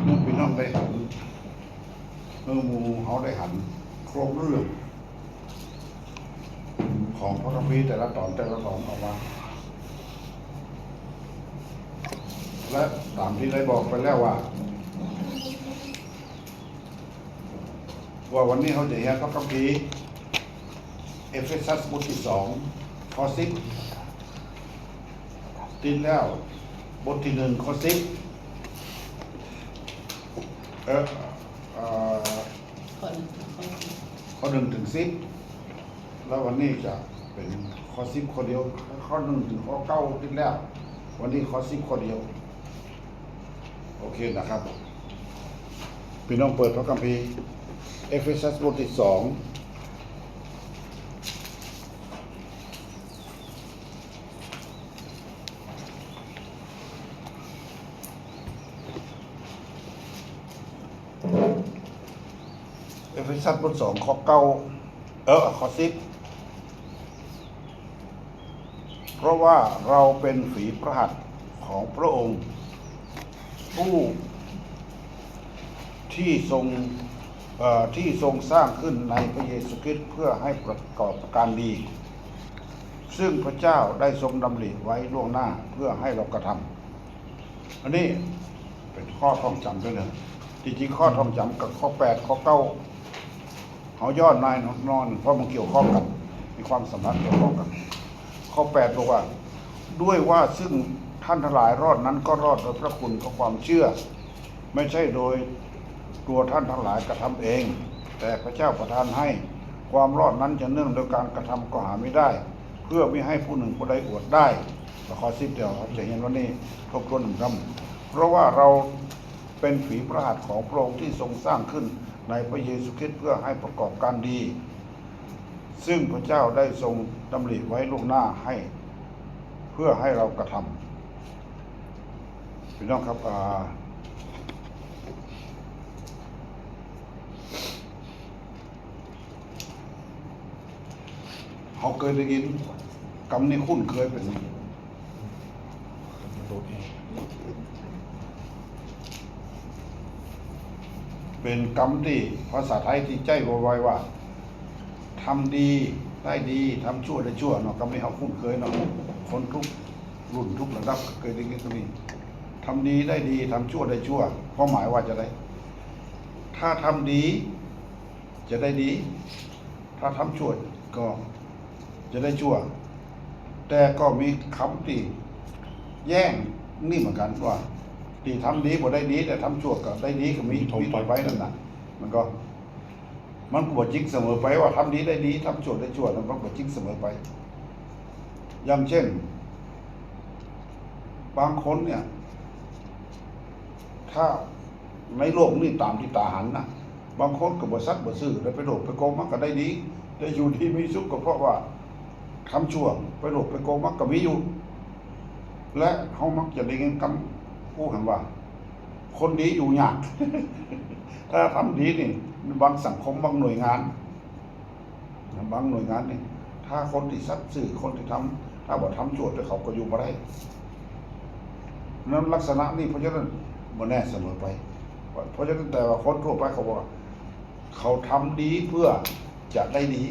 เมื่อพี่น้องได้หันเมื่อหมูเขาได้หันโครงเรื่องของพระคัมภีร์แต่ละตอนออกมาและตามที่ได้บอกไปแล้วว่าวันนี้เขาจะเห็นพระคัมภีร์เอเฟซัสบทที่2ข้อ10ติดแล้วบทที่1ข้อ10ข้อ1ถึง10แล้ววันนี้จะเป็นข้อ10ข้อเดียวข้อ1ถึงข้อ9ติดแล้ววันนี้ข้อ10ข้อเดียวโอเคนะครับพี่น้องเปิดพระคัมภีร์เอเฟซัสบทที่2เอเฟซัสบท2ข้อ9ข้อ10เพราะว่าเราเป็นฝีพระหัตถ์ของพระองค์ผู้ที่ทรงสร้างขึ้นในพระเยซูคริสต์เพื่อให้ประกอบการดีซึ่งพระเจ้าได้ทรงดำริไว้ล่วงหน้าเพื่อให้เรากระทำอันนี้เป็นข้อท่องจำด้วยนะจริงๆข้อท่องจำกับข้อ8ข้อ9เขาย่อนนอนเพราะมันเกี่ยวข้องกันมีความสัมพันธ์เกี่ยวข้องกันข้อ8บอกว่าด้วยว่าซึ่งท่านทั้งหลายรอดนั้นก็รอดโดยพระคุณของความเชื่อไม่ใช่โดยตัวท่านทั้งหลายกระทำเองแต่พระเจ้าประทานให้ความรอดนั้นจะเนื่องโดยการกระทำก็หาไม่ได้เพื่อไม่ให้ผู้หนึ่งผู้ใดอวดได้ข้อ10เดียวจะเห็นว่านี่ทบทวนหนึ่งคำเพราะว่าเราเป็นฝีพระหัตถ์ของพระองค์ที่ทรงสร้างขึ้นในพระเยซูคริสต์เพื่อให้ประกอบการดีซึ่งพระเจ้าได้ทรงดำริไว้ล่วงหน้าให้เพื่อให้เรากระทำพี่น้องครับเขาเคยได้ยินคำนี้คุ้นเคยเป็นคำที่ภาษาไทยที่ใจไวๆว่าทำดีได้ดีทำชั่วได้ชั่วเนาะคำนี้เขาคุ้นเคยเนาะคนทุกรุ่นทุกระดับเคยได้ยินตรงนี้ทำดีได้ดีทำชั่วได้ชั่วความหมายว่าจะได้ถ้าทำดีจะได้ดีถ้าทำชั่วก็จะได้ชั่วแต่ก็มีคำที่แย่งนี่เหมือนกันว่าที่ทำดีบ่ได้ดีแต่ทำชั่วก็ได้ดีก็มีต่อไปนั่นน่ะมันก็บ่จริงเสมอไปว่าทำดีได้ดีทำชั่วได้ชั่วมันบ่จริงเสมอไปอย่างเช่นบางคนเนี่ยถ้าในโลกนี้ตามที่ตาหันนะบางคนก็บ่ซัดบ่ซื่อได้ไปโลภไปโกงมันก็ได้ดีได้อยู่ดีมีสุขก็เพราะว่าทำชั่วไปโลภไปโกงมันก็มีอยู่และเขามักจะได้ยินคำพูดคำว่าคนดีอยู่ยาก ถ้าทำดีนี่บางสังคมบางหน่วยงานนี่ถ้าคนที่ซัดซื่อคนที่ทำถ้าบ่ทำชั่วแต่เขาก็อยู่บ่ได้นั้นลักษณะนี้เพราะฉะนั้นบ่แน่เสมอไปเพราะฉะนั้นแต่ว่าคนทั่วไปเขาบอกเขาทำดีเพื่อจะได้ดี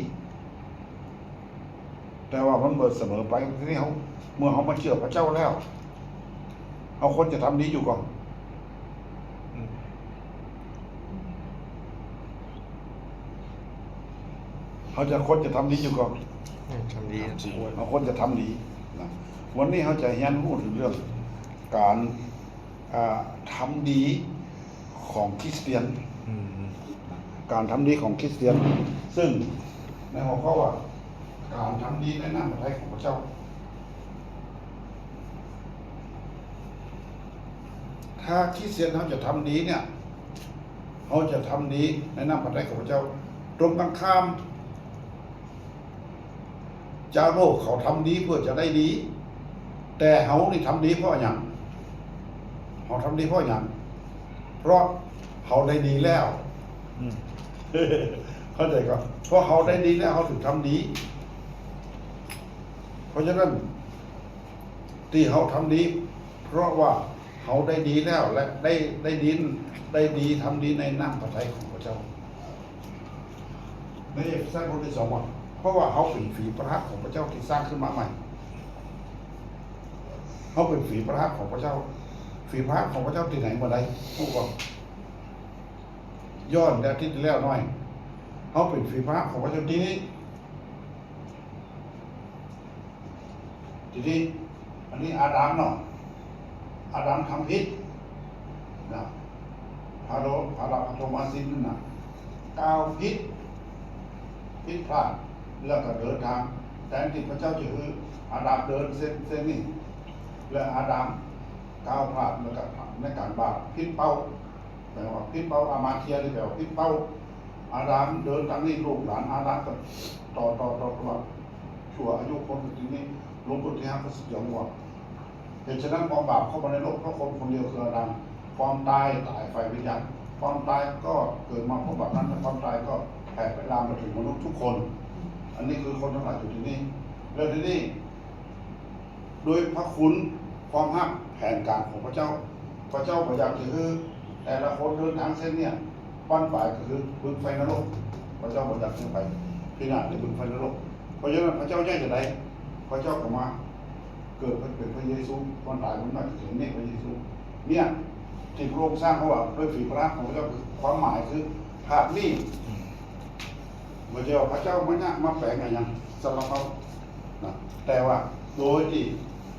แต่ว่ามันเบิดเสมอไปทีนี้เขาเมื่อเขามาเชื่อพระเจ้าแล้วเขาคนจะทำดีอยู่ก่อนคนจะทำดีอยู่ก่อนทำดีเขาคนจะทำดีนะวันนี้เขาจะเรียนรู้ถึงเรื่องการทำดีของคริสเตียนการทำดีของคริสเตียนซึ่งในหัวข้อว่าการทำดีในนามพระทัยของพระเจ้าถ้าคริสเตียนเขาจะทำดีเนี่ยเขาจะทำดีในนามพระทัยของพระเจ้าตรงกันข้ามเจ้าโลกเขาทำดีเพื่อจะได้ดีแต่เขานี่ทำดีเพราะอย่างเขาทำดีเพราะอย่างเพราะเขาได้ดีแล้วเข้าใจก็เพราะเขาได้ดีแล้วเขาถึงทำดีเพราะฉะนั้นที่เขาทำดีเพราะว่า เขาได้ดีแล้วและได้ดีทำดีในน้ำพระทัยของพระเจ้าในเอเฟซัสบทที่2ว่าเพราะว่าเขาเป็นฝีพระหัตถ์ของพระเจ้าที่สร้างขึ้นมาใหม่เขาเป็นฝีพระหัตถ์ของพระเจ้าฝีพระหัตถ์ของพระเจ้าที่ไหนมาได้ผู้บอกย้อนแต่ที่แล้วน้อยเขาเป็นฝีพระหัตถ์ของพระเจ้าทีนี้อันนี้อาดัมเนาะอาดัมทำผิดนะพาราโทมาซินนั่นนะก้าวผิดพลาดแล้วก็เดินทางแต่ที่พระเจ้าจะคืออาดัมเดินเส้นนี้และอาดัมก้าวพลาดแล้วก็ในการบาปผิดเป้าแปลว่าผิดเป้าอามาเทียนี่แปลว่าผิดเป้าอาดัมเดินทางนี้ลูกหลานอาดัมก็ต่อตัวชั่วอายุคนที่นี้ลงบนที่ห้าก็สุดยอดว่าเหตุฉะนั้นความบาปเข้ามาในโลกเพราะคนเดียวคืออาดัมความตายไฟวิญญาณความตายก็เกิดมาเพราะบาปนั้นแต่ความตายก็แผ่ไปลามมาถึงมนุษย์ทุกคนอันนี้คือคนทั้งหลายอยู่ที่นี่แล้วที่นี่โดยพระคุณความหักแผนการของพระเจ้าพยายามจะคือแต่ละคนเดินทางเส้นเนี่ยปั้นปลายก็คือบึงไฟนรกพระเจ้าพยายามจะไปพินาศในบึงไฟนรกเพราะฉะนั้นพระเจ้าแยกจะได้พระเจ้าก็มาเกิดเป็นพระเยซูวันตายมันมาถึงนี่พระเยซูเนี่ยที่พระองค์สร้างเขาว่าด้วยฝีพระหัตถ์ของพระเจ้าความหมายคือภาพนี้เมื่อเจ้าพระเจ้าไม่น่ามาแฝงอะไรอย่างสำหรับเขานะแต่ว่าโดยที่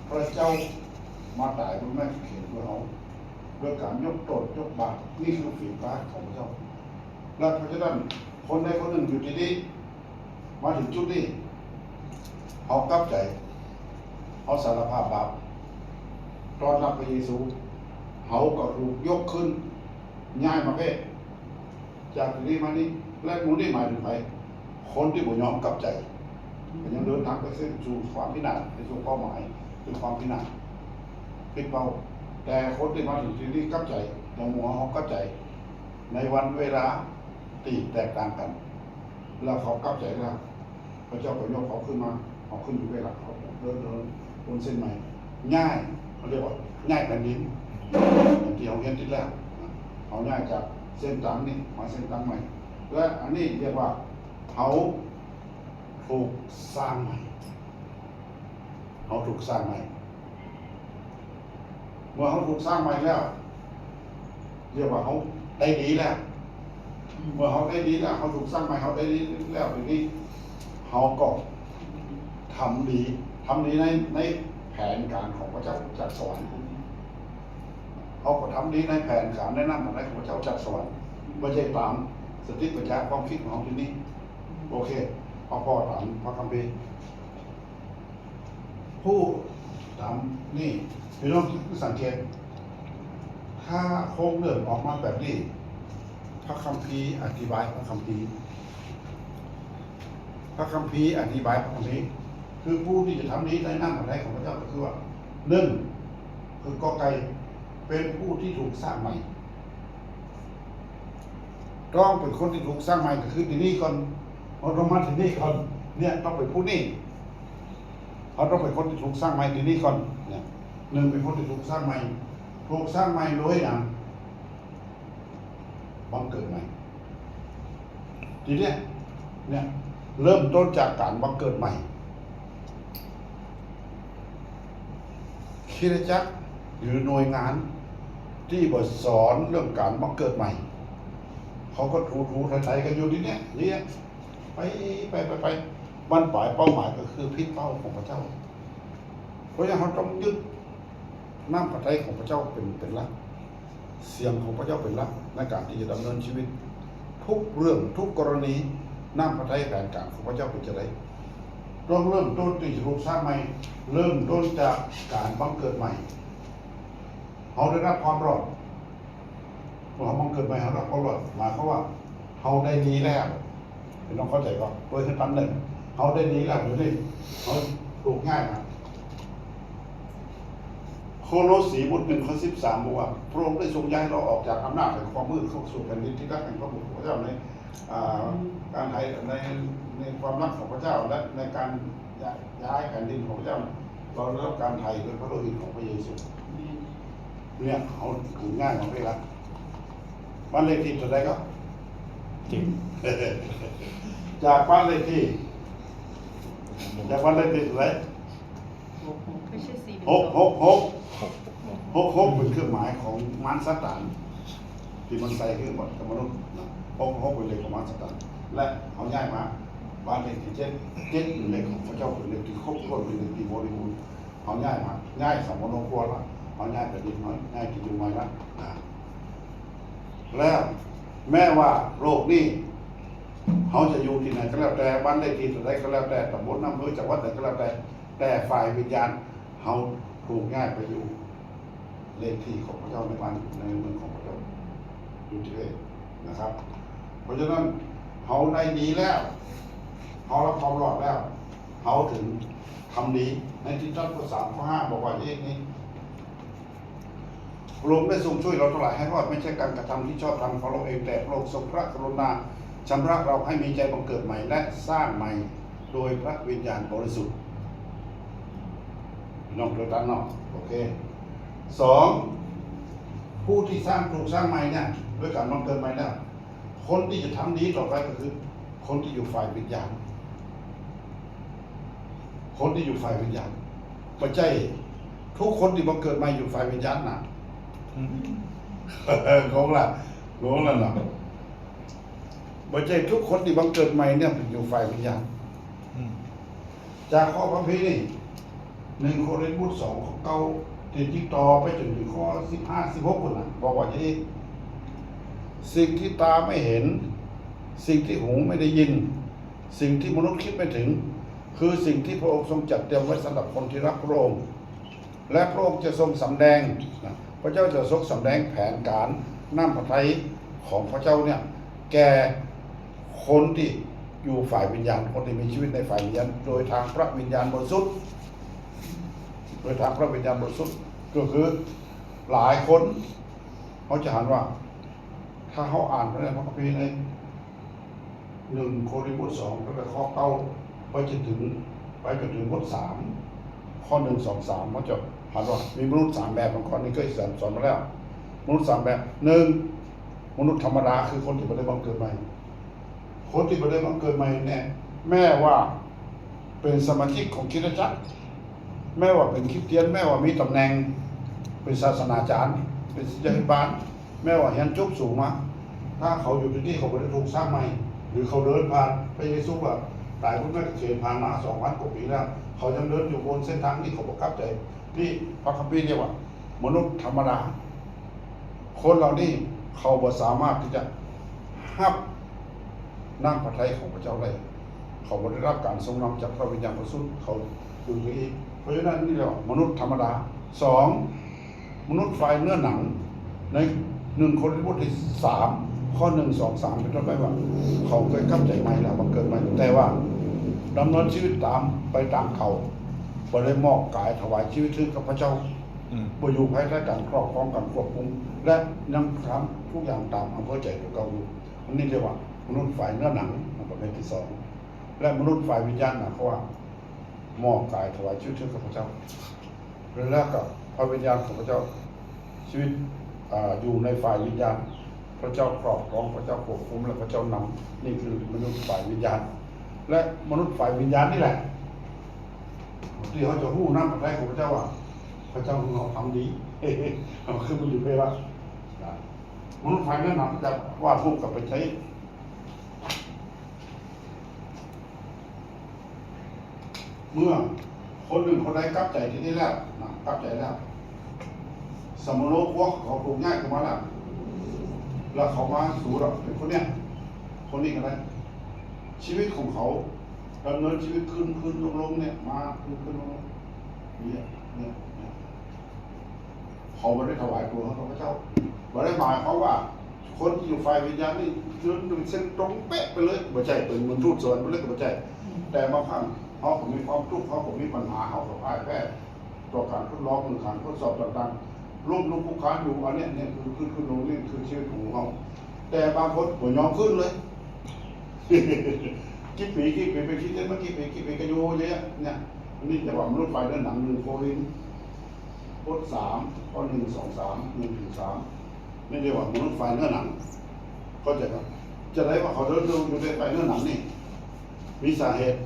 พระเจ้ามาตายบนไม้กางเขนเพื่อเขาด้วยการยกโทษยกบาปนี่คือฝีพระหัตถ์ของพระเจ้าและเพราะฉะนั้นคนใดคนหนึ่งอยู่ที่นี้มาถึงจุดนี้เขากลับใจเขาสารภาพบาปตอนรับพระเยซูเขาก็ถูกยกขึ้นย้ายมาเพศจากที่นี้มานี้และมูนี่หมายถึงใครคนที่บ่ยอมกลับใจก็ยังเดินทางไปสู่ความพินาศไปสู่เป้าหมายคือความพินาศผิดเป้าแต่คนที่มาถึงที่นี้กลับใจในหัวเขากลับใจในวันเวลาตีแตกต่างกันแล้วเขากลับใจแล้วพระเจ้าก็ยกเขาขึ้นมาเขาขึ้นอยู่เวลาเขาเดินบนเส้นใหม่ง่ายเขาเรียกว่าง่ายแผ่นดินอย่างที่เราเห็นที่แล้วเขาง่ายจากเส้นตังนี่มาเส้นตังใหม่และอันนี้เรียกว่าเขาถูกสร้างใหม่เขาถูกสร้างใหม่เมื่อเขาถูกสร้างใหม่แล้วเรียกว่าเขาได้ดีแล้วเมื่อเขาได้ดีแล้วเขาถูกสร้างใหม่เขาได้ดีแล้วทีนี้เขาก็ทำดีในแผนการของพระเจ้าจากสวรรค์เขาก็ทำดีในแผนการแนะนำของพระเจ้าจากสวรรค์ไม่ใช่ตามสติปัญญาความคิดของเขาที่นี่โอเคพ่อถามพระคัมภีร์ผู้ถามนี่พี่น้องสังเกตถ้าโครงเรื่องออกมาแบบนี้พระคัมภีร์อธิบายพระคัมภีร์อธิบายพระคัมภีร์คือผู้ที่จะทำนี้ในน้ำของพระเจ้าก็คือว่าหนึ่งคือกอไก่เป็นผู้ที่ถูกสร้างใหม่ต้องเป็นคนที่ถูกสร้างใหม่ก็คือที่นี่ก่อนเรามาที่นี่ก่อนเนี่ยต้องเป็นผู้นี้เขาต้องเป็นคนที่ถูกสร้างใหม่ที่นี่ก่อนเนี่ยหนึ่งเป็นคนที่ถูกสร้างใหม่โดยอย่างบังเกิดใหม่ทีเนี้ยเนี่ยเริ่มต้นจากการบังเกิดใหม่คริสตจักรหรือหน่วยงานที่บทสอนเรื่องการบังเกิดใหม่เขาก็ถูไทยกันอยู่ที่เนี้ยเนี่ยไปบั้นปลายเป้าหมายก็คือพิษเป้าของพระเจ้าเพราะฉะนั้นเขาต้องยึดน้ำพระทัยของพระเจ้าเป็นหลักเสียงของพระเจ้าเป็นหลักในการที่จะดำเนินชีวิตทุกเรื่องทุกกรณีน้ำพระทัยแผนการของพระเจ้าเป็นจะไรต้องเริ่มต้นที่ถูกสร้างใหม่เริ่มต้นจากการบังเกิดใหม่เขาได้รับความรอดพอเขาบังเกิดใหม่เขาได้รับความรอดหมายความว่าเขาได้ดีแล้วเป็นต้องเข้าใจก่อนโดยที่ตั้งหนึ่งเขาได้ดีแล้วอยู่นี่เขาปลูกง่ายนะโคโลสีบท1 ข้อ 13บอกว่าพระองค์ได้ทรงย้ายเราออกจากอำนาจแห่งความมืดเข้าสู่แผ่นดินที่รักแห่งพระบุตรของพระเจ้าในการไทยในความรักของพระเจ้าและในการย้ายแผ่นดินของพระเจ้าเราได้รับการไถ่โดยพระโลหิตของพระเยซู เนี่ยเขาถูกง่ายของพี่ละบ้านเลขที่เท่าไรก็ จริง จากบ้านเลขที่จากบ้านเลขที่เท่าไร ไม่ใช่สี่ หก 6 เป็นเครื่องหมายของมารซาตานที่มันใส่เครื่องหมดกับมนุษย์นะหกเป็นเลขของมารซาตานและเขาง่ายมาบ้านเลขที่เจ็ดเป็นเลขของพระเจ้าเป็นเลขที่ครบถ้วนเป็นเลขที่บริบูรณ์เขาง่ายมาง่ายสำหรับนกวัวละเขาง่ายแต่ดีน้อยง่ายที่ดูไม่ละนะแล้วแม้ว่าโลกนี้เขาจะอยู่ที่ไหนก็แล้วแต่บ้านเลขที่ไหนก็แล้วแต่ตำบลอำเภอจังหวัดไหนก็แล้วแต่ฝ่ายวิญญาณเขาถูกง่ายไปอยู่เลขที่ของพระเจ้าในบ้านในเมืองของพระเจ้าอยู่ที่นี่นะครับ เพราะฉะนั้นเขาได้ดีแล้วเขารับความรอดแล้วเขาถึงทำดีในที่ท่านข้อ3 ข้อ 5บอกว่าเองนี้พระองค์ได้ทรงช่วยเราทั้งหลายให้รอดไม่ใช่การกระทำที่ชอบธรรมของเราเองแต่พระองค์ทรงพระกรุณาชำระเราให้มีใจบังเกิดใหม่และสร้างใหม่โดยพระวิญญาณบริสุทธิ์น้องเดือดร้อนเนาะโอเค2ผู้ที่ถูกสร้างใหม่เนี่ยด้วยการบังเกิดใหม่เนี่ยคนที่จะทำดีต่อไปก็คือคนที่อยู่ฝ่ายวิญญาณคนที่อยู่ฝ่ายวิญญาณปัจจัยทุกคนที่บังเกิดใหม่อยู่ฝ่ายวิญญาณนะงงละเนาะปัจจัยทุกคนที่บังเกิดใหม่เนี่ยอยู่ฝ่ายวิญญาณจากข้อพระพีนี่1 โครินธ์บท 2ข้อเก้าที่จิกต่อไปจนถึงข้อ15 16คนนะบอกว่าอย่างนี้สิ่งที่ตาไม่เห็นสิ่งที่หูไม่ได้ยินสิ่งที่มนุษย์คิดไม่ถึงคือสิ่งที่พระองค์ทรงจัดเตรียมไว้สำหรับคนที่รักพระองค์และพระองค์จะทรงสำแดงพระเจ้าจะทรงสำแดงแผนการน้ำพระทัยของพระเจ้าเนี่ยแก่คนที่อยู่ฝ่ายวิญญาณคนที่มีชีวิตในฝ่ายวิญญาณโดยทางพระวิญญาณบริสุทธิ์โดยทางพระวิญญาณบริสุทธิ์ก็คือหลายคนเขาจะหันว่าถ้าเขาอ่านพระคัมภีร์ใน1 โครินธ์บท 2ตั้งแต่ข้อ9ไปจนถึงบท 3ข้อ1 2 3เขาจะหันว่ามีมนุษย์3แบบมาก่อนนี่เคยสอนมาแล้วมนุษย์3แบบ1มนุษย์ธรรมดาคือคนที่ไม่ได้บังเกิดใหม่คนที่ไม่ได้บังเกิดใหม่เนี่ยแม้ว่าเป็นสมาชิกของคริสตจักรแม้ว่าเป็นคริสเตียนแม้ว่ามีตำแหน่งเป็นศาสนาจารย์เป็นศิษยาบาลแม้ว่าเรียนจบสูงมาถ้าเขาอยู่ที่นี่เขาไม่ได้ถูกสร้างใหม่หรือเขาเดินผ่านพระเยซูว่าตายพุทธแม่เขียนผ่านมา2,000 กว่าปีแล้วเขายังเดินอยู่บนเส้นทางนี้เขาประกับใจนี่พระคัมภีร์เรียกว่ามนุษย์ธรรมดาคนเหล่านี้เขาบ่สามารถที่จะรับน้ำพระทัยของพระเจ้าได้เขาบ่ได้รับการทรงนำจากพระวิญญาณบริสุทธิ์เขาอยู่ที่นี่เพราะฉะนั้นนี่เรียกว่ามนุษย์ธรรมดา2มนุษย์ฝ่ายเนื้อหนังใน1 โครินธ์บทที่ 3ข้อ1 2 3เป็นต้นไปว่าเขาเคยกลับใจใหม่แล้วบังเกิดใหม่แต่ว่าดำเนินชีวิตตามเขาบ่ได้มอบกายถวายชีวิตให้กับพระเจ้าบ่อยู่ภายใต้การครอบครองการควบคุมและยังทำทุกอย่างตามอำเภอใจตัวเก่าอยู่อันนี้เรียกว่ามนุษย์ฝ่ายเนื้อหนังประเภทที่2และมนุษย์ฝ่ายวิญญาณนะเขาว่ามอบกายถวายชีวิตให้กับพระเจ้าแล้วก็พระวิญญาณของพระเจ้าชีวิตอยู่ในฝ่ายวิญญาณพระเจ้าครอบครองพระเจ้าควบคุมและพระเจ้านำนี่คือมนุษย์ฝ่ายวิญญาณและมนุษย์ฝ่ายวิญญาณนี่แหละที่เขาจะหู้น้ำพระทัยของพระเจ้าว่าพระเจ้าของเราทำดีคือมันอยู่ไปว่ามนุษย์ฝ่ายนั้นจะวาดรูปกับไปใช้เมื่อคนหนึ่งคนใดกลับใจที่นี่แล้วกลับใจแล้วสมโนพวกเขาปลูกง่ายขึ้นมาแล้วเขามาสู่เราเป็นคนนี้กันได้ชีวิตของเขาดำเนินชีวิตขึ้นลงเนี่ยมาขึ้นลงเนี่ยเขาไม่ได้ถวายตัวให้พระเจ้าไม่ได้หมายเขาว่าคนที่อยู่ฝ่ายวิญญาณนี่เดินเป็นเส้นตรงเป๊ะไปเลยไม่ใช่เป็นมนุษย์สวรรค์ไปเลยก็ไม่ใช่แต่บางครั้งเขาผมมีความทุกข์เขาผมมีปัญหาเขากับพ่ายแพ้ต่อการทดลองหรือการทดสอบต่างๆลุ่มผู้ค้านอยู่อันนี้เนี่ยคือขึ้นลงนี่คือชีวิตของเขาแต่บางคนหัวยอมขึ้นเลยกี่ปีไปคิดได้เมื่อกี่ปีก็อยู่เยอะเนี่ยนี่แต่ว่ามนุษย์ไฟเดินหนัง1 โครินธ์ บท3ข้อ1 2 3 1ถึง3นี่เรียกว่ามนุษย์ฝ่ายเนื้อหนังเข้าใจครับจะได้ว่าเขาเดินอยู่ในฝ่ายเนื้อหนังนี่มีสาเหตุ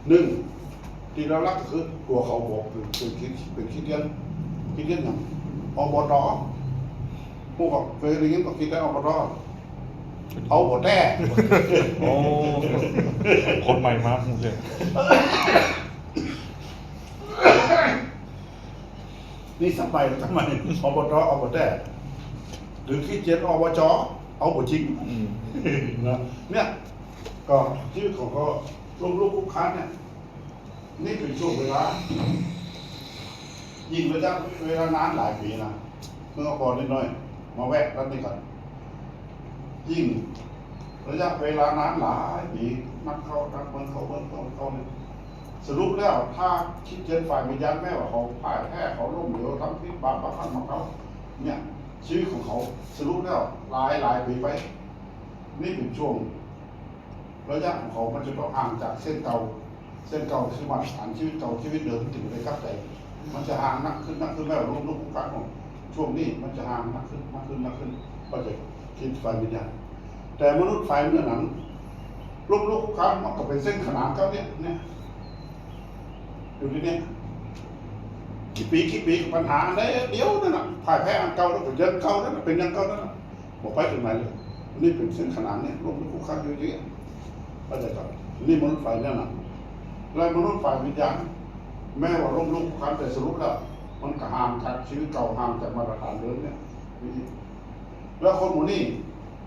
หนึ่งที่เรารักก็คือตัวเขาบอกเป็นคิดเดียนอย่างอบต.พวกเคยเรียนก็คิดได้อบต.เอาบทแน่ โอ้คนใหม่มากเลย นี่สัมไปทำไมอบต.เอาบทแน่หรือคิดเจ็ดอบจ.เอาบทจริงนะเนี่ยก็ชีวิตของเขาลูกคุกคานเนี่ยนี่เป็นช่วงเวลายิ่งระยะเวลานานหลายปีนะเมื่อก่อนนิดหน่อยมาแวะรัฐนี้ก่อนยิ่งระยะเวลานานหลายปีนักเข้าเนี่ยสรุปแล้วถ้าคิดเจนฝ่ายวิญญาณแม่ว่าเขาพ่ายแพ้เขาล้มเหลวทำพิษบาปประคันของเขาเนี่ยชีวิตของเขาสรุปแล้วหลายปีไปนี่เป็นช่วงระยะของเขามันจะต้องห่างจากเส้นเก่าคือมาตรฐานชีวิตเก่าชีวิตเดิมถึงได้เข้าใจมันจะห่างนักขึ้นแม่ว่าลูกการของช่วงนี้มันจะห่างนักขึ้นก็จะคิดฝ่ายวิญญาณแต่มนุษย์ฝ่ายเนื้อหนังลูกการมันก็เป็นเส้นขนานเขาเนี่ยอยู่ที่นี่กี่ปีปัญหาอันใดเดียวนั่นน่ะพ่ายแพ้อันเก่าแล้วก็เยินเก่านั่นน่ะเป็นยังเก่านั่นน่ะบอกไปถึงไหนเลยนี่เป็นเส้นขนานเนี่ยลูกการอยู่ที่นี่ก็จะครับนี่มนุษย์ฝ่ายเนื้อหนังและมนุษย์ฝ่ายวิญญาณแม้ว่าลูกการแต่สรุปแล้วมันก็ห่างจากชีวิตเก่าห่างจากมาตรฐานเดิมเนี่ยแล้วคนหมู่นี้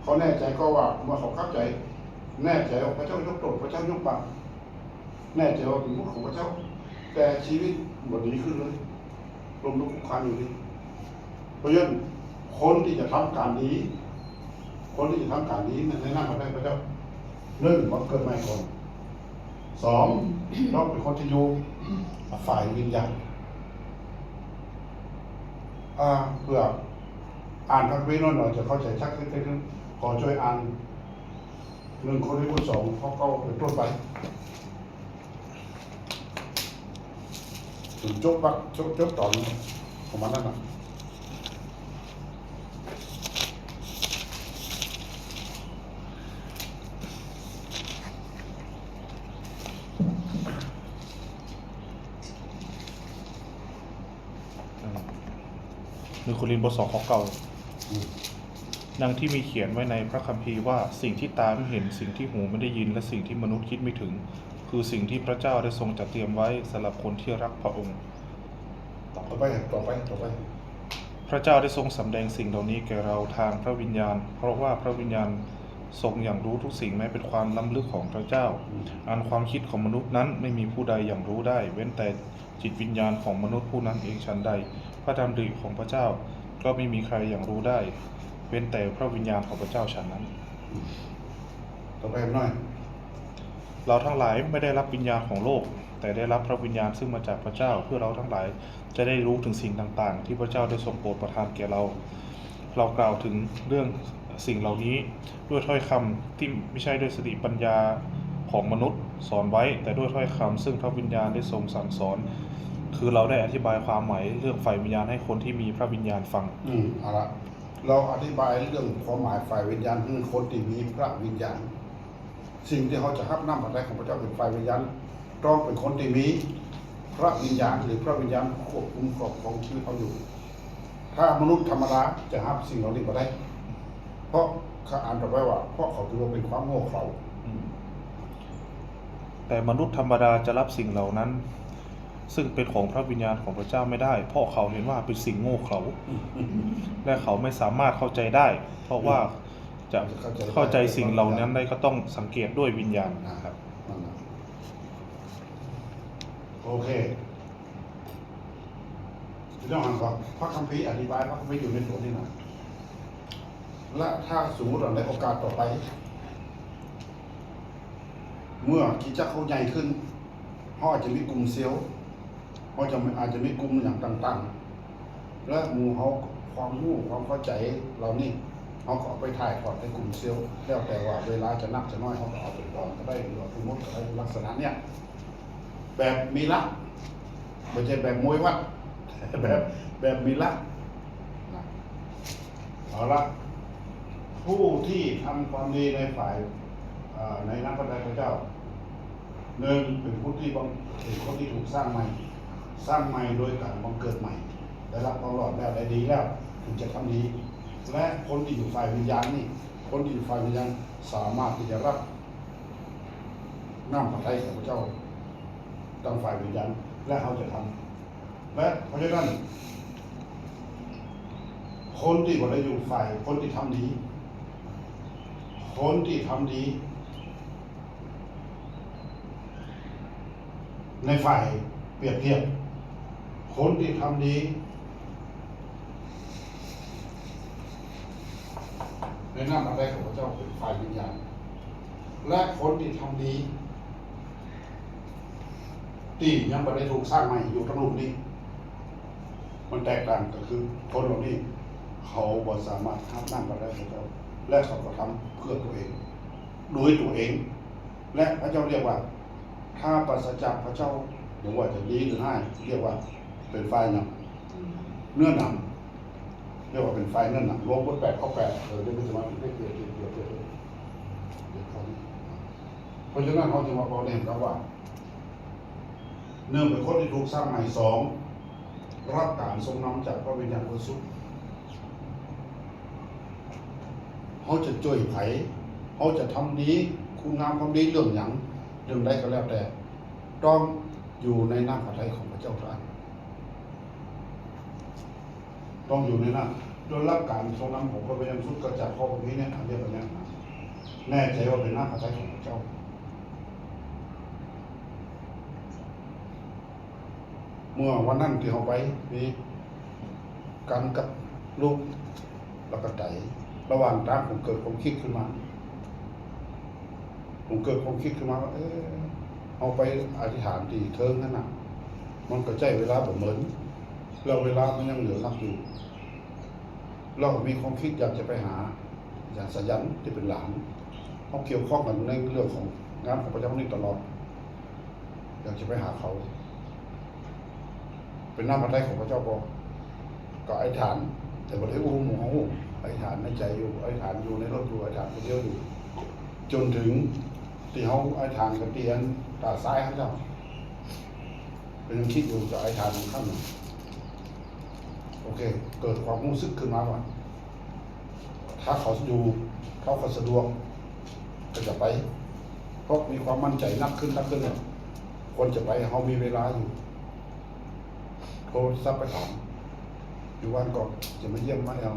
เขาแน่ใจก็ว่าเมื่อเขาเข้าใจแน่ใจว่าพระเจ้ายกโทษพระเจ้ายกบังแน่ใจว่าเป็นบุตรของพระเจ้าแต่ชีวิตบดีขึ้นเลยลมลุกคลุกคลานอยู่ดีเพราะฉะนั้นคนที่จะทำการนี้ในหน้าพระเจ้าหนึ่งว่าเกิดใหม่ก่อนสองต้องเป็นคนที่อยู่ฝ่ายวิญญาณเพื่ออ่านพระคัมภีร์หน่อยจะเข้าใจชัดขึ้นขอช่วยอ่าน1 โครินธ์ 2 ข้อ 9เป็นต้นไปถึงจบตอนประมาณนั้นนะ1 โครินธ์บท 2 ข้อ 9ดังที่มีเขียนไว้ในพระคัมภีร์ว่าสิ่งที่ตาไม่เห็นสิ่งที่หูไม่ได้ยินและสิ่งที่มนุษย์คิดไม่ถึงคือสิ่งที่พระเจ้าได้ทรงจัดเตรียมไว้สำหรับคนที่รักพระองค์ต่อไปพระเจ้าได้ทรงสำแดงสิ่งเหล่านี้แก่เราทางพระวิญญาณเพราะว่าพระวิญญาณทรงอย่างรู้ทุกสิ่งแม้เป็นความล้ำลึกของพระเจ้าอันความคิดของมนุษย์นั้นไม่มีผู้ใดอย่างรู้ได้เว้นแต่จิตวิญญาณของมนุษย์ผู้นั้นเองฉันใดพระดำริของพระเจ้าก็ไม่มีใครอย่างรู้ได้เว้นแต่พระวิญญาณของพระเจ้าฉันนั้นต่อไปหน่อยเราทั้งหลายไม่ได้รับวิญญาณของโลกแต่ได้รับพระวิญญาณซึ่งมาจากพระเจ้าเพื่อเราทั้งหลายจะได้รู้ถึงสิ่งต่างๆที่พระเจ้าได้ทรงโปรดประทานแก่เรากล่าวถึงเรื่องสิ่งเหล่านี้ด้วยถ้อยคำที่ไม่ใช่ด้วยสติปัญญาของมนุษย์สอนไว้แต่ด้วยถ้อยคำซึ่งพระวิญญาณได้ทรงสั่งสอนคือเราได้อธิบายความหมายเรื่องฝ่ายวิญญาณให้คนที่มีพระวิญญาณฟังเอาละเราอธิบายเรื่องความหมายฝ่ายวิญญาณคือคนที่มีพระวิญญาณสิ่งที่เขาจะรับนำอะไรของพระเจ้าเป็นฝ่ายวิญญาณต้องเป็นคนที่มีพระวิญญาณหรือพระวิญญาณควบคุมครอบครองชีวิตเขาอยู่ถ้ามนุษย์ธรรมดาจะรับสิ่งเหล่านี้มาได้เพราะเขาอ่านต่อไปว่าเพราะเขาถือว่าเป็นความโง่เขลาแต่มนุษย์ธรรมดาจะรับสิ่งเหล่านั้นซึ่งเป็นของพระวิญญาณของพระเจ้าไม่ได้เพราะเขาเห็นว่าเป็นสิ่งโง่เขลาและเขาไม่สามารถเข้าใจได้เพราะว่าจะเข้าใจสิ่งเหล่านั้นได้ก็ต้องสังเกตด้วยวิญญาณนะครับโอเคที่ต้องอ่านก่อนพระคัมภีร์อธิบายพระคัมภีร์อยู่ในส่วนนี้นะและถ้าสมมติเราได้โอกาสต่อไปเมื่อกิจเขาใหญ่ขึ้นเขาอาจจะมีกลุ่มเซลล์เขาอาจจะมีกลุ่มอย่างต่างๆและหมู่เขาความรู้ความเข้าใจเรานี่เขาก็เอาไปถ่ายทอดในกลุ่มเซลล์แล้วแต่ว่าเวลาจะนักจะน้อยเขาก็เอาไปบอกก็ได้หรือว่าสมมติอะไรลักษณะเนี้ยแบบมีลัก ไม่ใช่แบบมวยวัด แบบมีลักนะเอาละผู้ที่ทำความดีในฝ่ายในน้ำพระทัยพระเจ้าหนึ่งเป็นผู้ที่เป็นคนที่ถูกสร้างใหม่โดยการบังเกิดใหม่ได้รับความรอดแล้วได้ดีแล้วถึงจะทำดีและคนที่อยู่ฝ่ายวิญญาณนี่คนที่อยู่ฝ่ายวิญญาณสามารถที่จะรับน้ำพระทัยของพระเจ้าตั้งฝ่ายวิญญาณและเขาจะทำและเพราะฉะนั้นคนที่บ่ได้อยู่ฝ่ายคนที่ทำดีในฝ่ายเปรียบเทียบคนที่ทำดีในน้ำพระทัยของพระเจ้าเป็นฝ่ายวิญญาณและคนที่ทำดีที่ยังไม่ได้ถูกสร้างใหม่อยู่ทั้งโลกนี้มันแตกต่างก็คือคนเหล่านี้เขาบ่สามารถทำน้ำพระทัยของพระเจ้าและเขาก็ทำเพื่อตัวเองโดยตัวเองและพระเจ้าเรียกว่าถ้าปราศจากพระเจ้าหรือว่าจะดีหรือให้เรียกว่าเป็นไฟหนักเนื้อหนังเรียกว่าเป็นไฟเนื้อหนังรวมบท8 ข้อ 8เดี๋ยวเป็นสมาธิได้เกิดเพราะฉะนั้นเขาจึงมาบอกเองครับว่าเนื่องเป็นคนที่ถูกสร้างใหม่2รับการทรงนำจากพระวิญญาณบริสุทธิ์เขาจะช่วยไผเขาจะทำดีคุณงามความดีเรื่องอย่างเรื่องใดก็แล้วแต่ต้องอยู่ในน้ำพระทัยของพระเจ้าท่านต้องอยู่ในนั้นโดยรับการทรงนำของพระวิญญาณบริสุทธิ์ก็จากข้อพวกนี้เนี่ยเรียกว่าเนี่ยแน่ใจว่าเป็นน้ำพระทัยของพระเจ้าเมื่อวันนั้นที่เขาไปมีกันกับลูกแล้วก็ไต่ระหว่างทางผมเกิดความคิดขึ้นมาว่าเอาไปอธิษฐานที่เทิงนั่นน่ะมันก็ใช้เวลาแบบเหมือนเราเวลามันยังเหลือนักอยู่เราก็มีความคิดอยากจะไปหาอย่างสยันที่เป็นหลานเขาเกี่ยวข้องกันในเรื่องของงานของพระเจ้านี่ตลอดอยากจะไปหาเขาเป็นน้ำพระทัยของพระเจ้าก็อธิษฐานแต่บ่ได้อู้หมูอธิษฐานในใจอยู่อธิษฐานอยู่ในรถอยู่อธิษฐานคนเดียวอยู่จนถึงที่เขาอธิษฐานกับเตียนตาซ้ายเขาเจ้าเป็นยังคิดอยู่จะอธิษฐานข้างหนึ่งโอเคเกิดความรู้สึกขึ้นมาว่าถ้าเขาอยู่เขาสะดวกก็จะไปเพราะมีความมั่นใจนักขึ้นเนี่ยคนจะไปเขามีเวลาอยู่โทรศัพท์ไปถามอยู่วันก่อนจะมาเยี่ยมมาเอา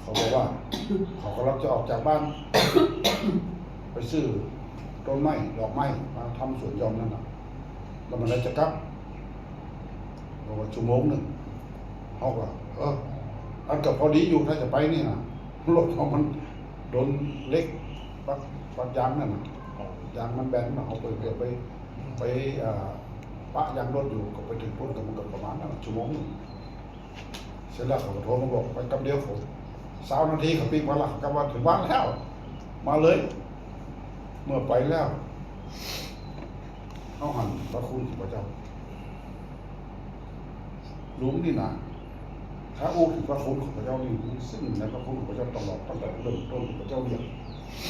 เขาบอกว่าเขากำลังจะออกจากบ้านไปซื้อต้นไม้ดอกไม้มาทำสวนยอมนั่นน่ะแล้วมันจะกลับบอกว่าชั่วโมงหนึ่งเขาก็อันกับพอดีอยู่ถ้าจะไปนี่นะรถของมันโดนเล็กปักยางนั่นน่ะยางมันแบนเขาไปปะยางรถอยู่ก็ไปถึงพุ่นกับมันก็ประมาณนั้นชั่วโมงนึงเสร็จแล้วเขาก็โทรมาบอกไปกับเดียวผม20 นาทีเขาปิ้งมาละกับว่าถึงบ้านแล้วมาเลยเมื่อไปแล้วเขาหันพระคุณของพระเจ้ารู้นี่นะถ้าอู้ถึงพระคุณของพระเจ้านี่ซึ่งในพระคุณของพระเจ้าตลอดตั้งแต่เริ่มต้นพระเจ้าเรียก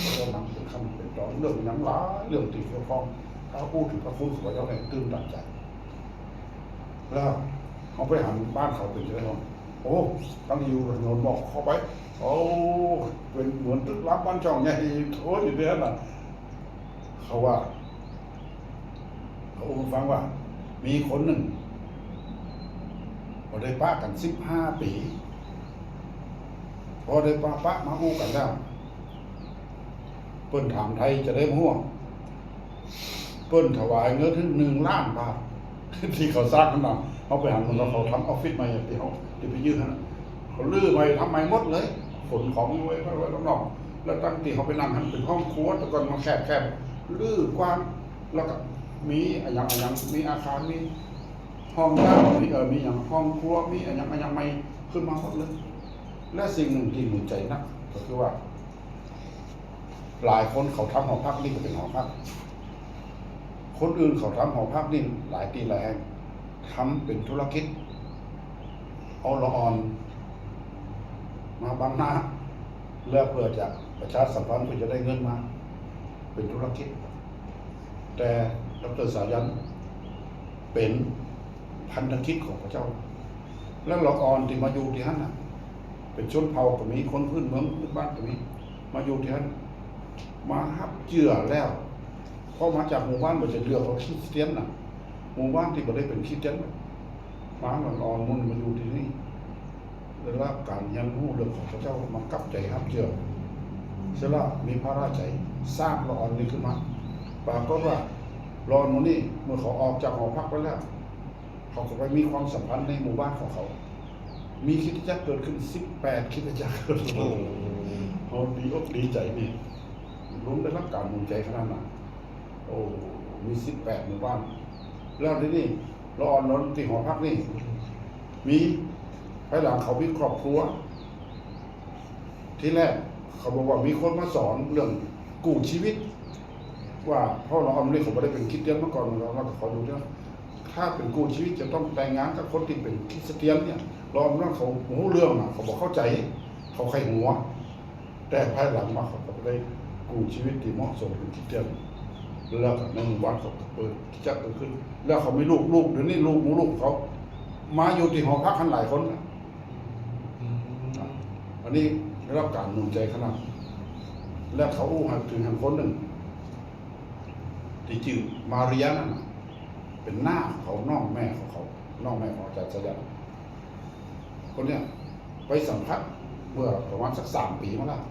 พระเจ้านำเป็นคำเป็นตอนเรื่องยังหลายเรื่องที่เกี่ยวข้องถ้าพูดถึงพระคุณของพระเจ้าเนี่ยตื่นตันใจแล้วเขาไปหันบ้านเขาเป็นยังไงบ้างโอ้ตั้งอยู่ถนนบอกเข้าไปโอ้เป็นเหมือนตึกรับบ้านช่องใหญ่โถอยู่เนี่ยน่ะเขาว่าเขาฟังว่ามีคนหนึ่งพอได้ป้ากัน15 ปีพอได้ป้ามาอู้กันแล้วเปิ้นถามไทยจะได้ม่วงเปิ้นถวายเงินถึง1 ล้านบาทที่เขาสร้างขึ้นมาเขาไปหันคนเขาทำออฟฟิศใหม่อย่างที่เขาที่ไปยื่นนะเขาลื้อใหม่ทำใหม่หมดเลยขนของไว้นอกแล้วตั้งที่เขาไปนั่งหันเป็นห้องครัวแต่ก่อนมันแคบลื้อกว้างแล้วก็มีอย่างมีอาคารมีห้องน้ำมีอย่างห้องครัวมีอย่างไม่ขึ้นมาหมดเลยและสิ่งหนึ่งที่หนุนใจนักก็คือว่าหลายคนเขาทำหอพักนี่ก็เป็นหอพัก คนอื่นเขาทำหอพักนี่หลายปีหลายแห่งทำเป็นธุรกิจเอาละอ่อนมาบังหน้าเลือกเพื่อจะประชาสัมพันธ์เพื่อจะได้เงินมาเป็นธุรกิจแต่ดร.สายันเป็นพันธกิจของพระเจ้าแล้วละอ่อนที่มาอยู่ที่นั่นน่ะเป็นชนเผ่าก็มีคนพื้นเมืองพื้นบ้านก็มีมาอยู่ที่นั่นมาฮับเจือแล้วพอมาจากหมู่บ้านบ่จะเลือกเอาคริสเตียนน่ะหมู่บ้านที่บ่ได้เป็นคริสเตียนมาละอ่อนมันมาอยู่ที่นี่ได้รับการยันรู้เรื่องของพระเจ้ามากับใจฮับเจือเสร็จแล้วมีพระราชใจสร้างละอ่อนนี้ขึ้นมาปรากฏว่ารอนมันนี่เมื่อเขาออกจากหอพักไปแล้วเขาก็ไปมีความสัมพันธ์ในหมู่บ้านของเขา มีคริสตจักรเกิดขึ้น18คริสตจักรเกิดขึ้นเขาดีอกดีใจนี่ลุ้นได้รับการหนุนใจขนาดนั้นโอ้มี18หมู่บ้านแล้วที่นี่รอนนที่หอพักนี่มีภายหลังเขามีครอบครัวที่แรกเขาบอกว่ามีคนมาสอนเรื่องกู้ชีวิตว่าพ่อเราเอาเรื่องของไม่ได้เป็นคริสเตียนมาก่อนเราก็ขอดูด้วยถ้าเป็นกู้ชีวิตจะต้องแต่งงานกับคนที่เป็นคริสเตียนเนี่ยรอมนั่งเขาหูเรื่องอ่ะเขาบอกเข้าใจเขาใครหัวแต่ภายหลังมาเขาก็ได้กู้ชีวิตที่เหมาะสมเป็นคริสเตียนแล้วในหมู่บ้านเขาเปิดคริสตจักรเกิดขึ้นแล้วเขามีลูกเดี๋ยวนี้ลูกเขามาอยู่ที่หอพักกันหลายคนอันนี้ได้รับการหนุนใจขนาดแล้วเขาอู้หันถึงหันคนหนึ่งที่ชื่อมาเรียนั่นเป็นหน้าเขาน้องแม่ของเขาน้องแม่ของอาจารย์สยันคนเนี้ยไปสัมผัสเมื่อประมาณสัก3 ปีมาแล้ว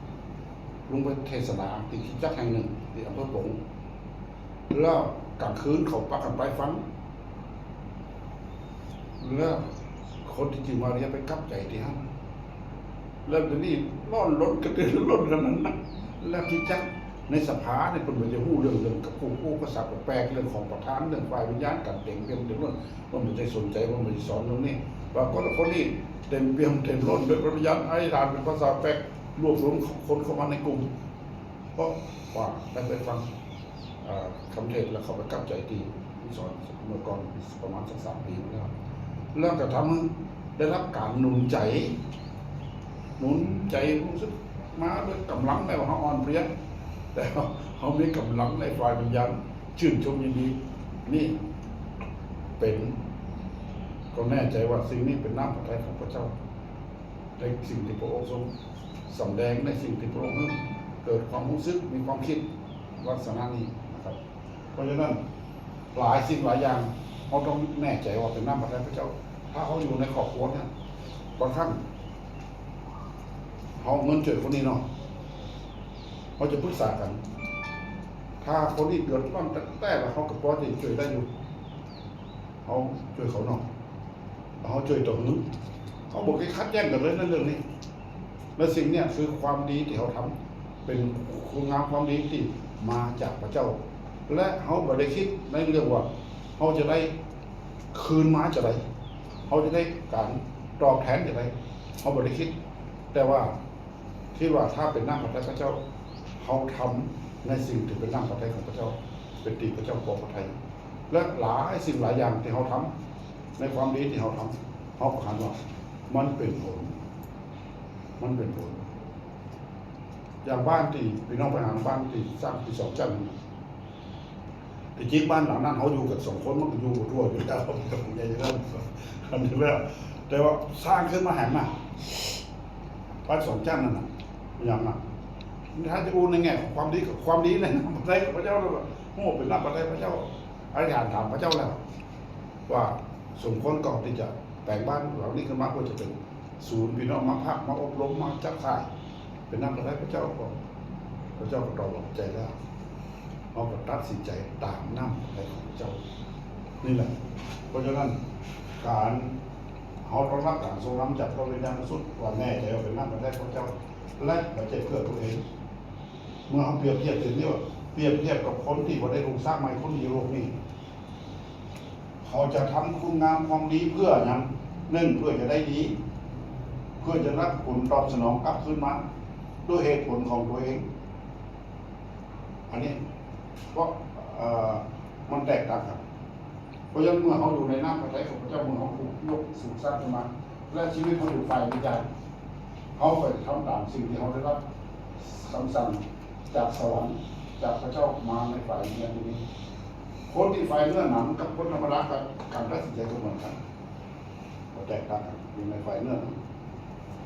ลุงไปเทศนาที่คริสตจักรแห่งหนึ่งที่อำเภอปงแล้วกลางคืนเขาปักกันไปฟังแล้วคนที่ชื่อมาเรียไปกลับใจที่นั่นแล้วทีนี้ร้อนรถกระเด็นรถกันนั้นนะแล้วคริสตจักรในสภาเนี่ยเป็นเหมือนจะหู้เรื่องกับผู้กษัตริย์แปลกเรื่องของประธานเรื่องฝ่ายวิญญาณกันเต็มเปี่ยมเต็มล้นว่ามันจะสนใจว่ามันจะสอนตรงนี้ว่าคนนี้เต็มเปี่ยมเต็มล้นด้วยวิญญาณไอ้ฐานเป็นภาษาแปลกรวบรวมคนเข้ามาในกลุ่มเพราะว่าได้ไปฟังคำเทศแล้วเขาไปกลับใจดีสอนเมื่อก่อนประมาณสัก3 ปีแล้วแล้วก็ทำได้รับการหนุนใจรู้สึกมาด้วยกำลังแม้ว่าเขาอ่อนเพลียแต่เขามีกำลังในฝ่ายวิญญาณชื่นชมยินดีนี่เป็นก็แน่ใจว่าสิ่งนี้เป็นน้ำพระทัยของพระเจ้าในสิ่งที่พระองค์ทรงสำแดงในสิ่งที่พระองค์เกิดความรู้สึกมีความคิดลักษณะนี้นะครับเพราะฉะนั้นหลายสิ่งหลายอย่างเขาต้องแน่ใจว่าเป็นน้ำพระทัยพระเจ้าถ้าเขาอยู่ในครอบครัวเนี่ยบางครั้งเขาเงินเจอคนนี้เนาะเขาจะปรึกษากัน ถ้าคนนี้เดือดร้อนแต่ละเขากับพอที่ช่วยได้อยู่เขาช่วยเขาหน่อยเขาช่วยตัวหนึ่งเขาบอกให้คัดแย่งกันเลยนั่นเรื่องนี้และสิ่งเนี้ยคือความดีที่เขาทำเป็นคุณงามความดีที่มาจากพระเจ้า และเขาบริคิดในเรื่องว่าเขาจะได้คืนมาจะไรเขาจะได้การตอบแทนจะไรเขาบริคิดแต่ว่าคิดว่าถ้าเป็นน้ำพระทัยพระเจ้าเขาทำในสิ่งที่เป็นน้ำพระทัยของพระเจ้าเป็นตีพระเจ้าพอพระทัยและหลายสิ่งหลายอย่างที่เขาทำในความดีที่เขาทำเขาประคันว่ามันเป็นผลอย่างบ้านที่พี่น้องไปหาบ้านที่สร้างที่2 ชั้นที่จริงบ้านหลังนั้นเขาอยู่กัน2 คนมันก็อยู่ทั่วอยู่แล้วใหญ่แล้วอันนี้แล้วแต่ว่าสร้างขึ้นมาแห่งน่ะบ้าน2 ชั้นนั่นน่ะอย่างน่ะถ้าจะอูในแง่ของความดีในน้ำพระทัยของพระเจ้าแล้วว่าโอ้เป็นน้ำพระทัยพระเจ้าอธิษฐานถามพระเจ้าแล้วว่าสมควรก่อนที่จะแต่งบ้านหลังนี้ขึ้นมาควรจะเป็นศูนย์พี่น้องมาพักมาอบรมมาจับข่ายเป็นน้ำพระทัยพระเจ้าก่อนพระเจ้าก็ตอบใจแล้วเขาก็ตัดสินใจตามน้ำพระทัยของพระเจ้านี่แหละเพราะฉะนั้นการเขาต้องรับการทรงนำจากพระวิญญาณสุดว่าแน่ใจว่าเป็นน้ำพระทัยของพระเจ้าและไม่ใช่เพื่อตัวเองเมื่อเขาเปรียบเทียบถึงนี่ว่าเปรียบเทียบกับคนที่ว่าได้ลงสร้างใหม่คนดีโลกนี้เขาจะทำคุณงามความดีเพื่ออย่างหนึ่งเพื่อจะได้ดีเพื่อจะรับผลตอบสนองกลับคืนมาด้วยเหตุผลของตัวเองอันนี้เพราะ มันแตกต่างกันเพราะฉะนั้นเมื่อเขาอยู่ในน้ำพระทัยของพระเจ้าเมื่อเขาถูกยกสูงสร้างขึ้นมาและชีวิตเขาอยู่ฝ่ายวิญญาณเขาไปทำตามสิ่งที่เขาได้รับคำสั่งจากสวรรค์จากพระเจ้ามาในฝ่ายวิญญาณนี้คนที่ฝ่ายเนื้อหนังกับคนธรรมดากับการตัดสินใจก็เหมือนกันแตกต่างกันอยู่ในฝ่ายเนื้อหนัง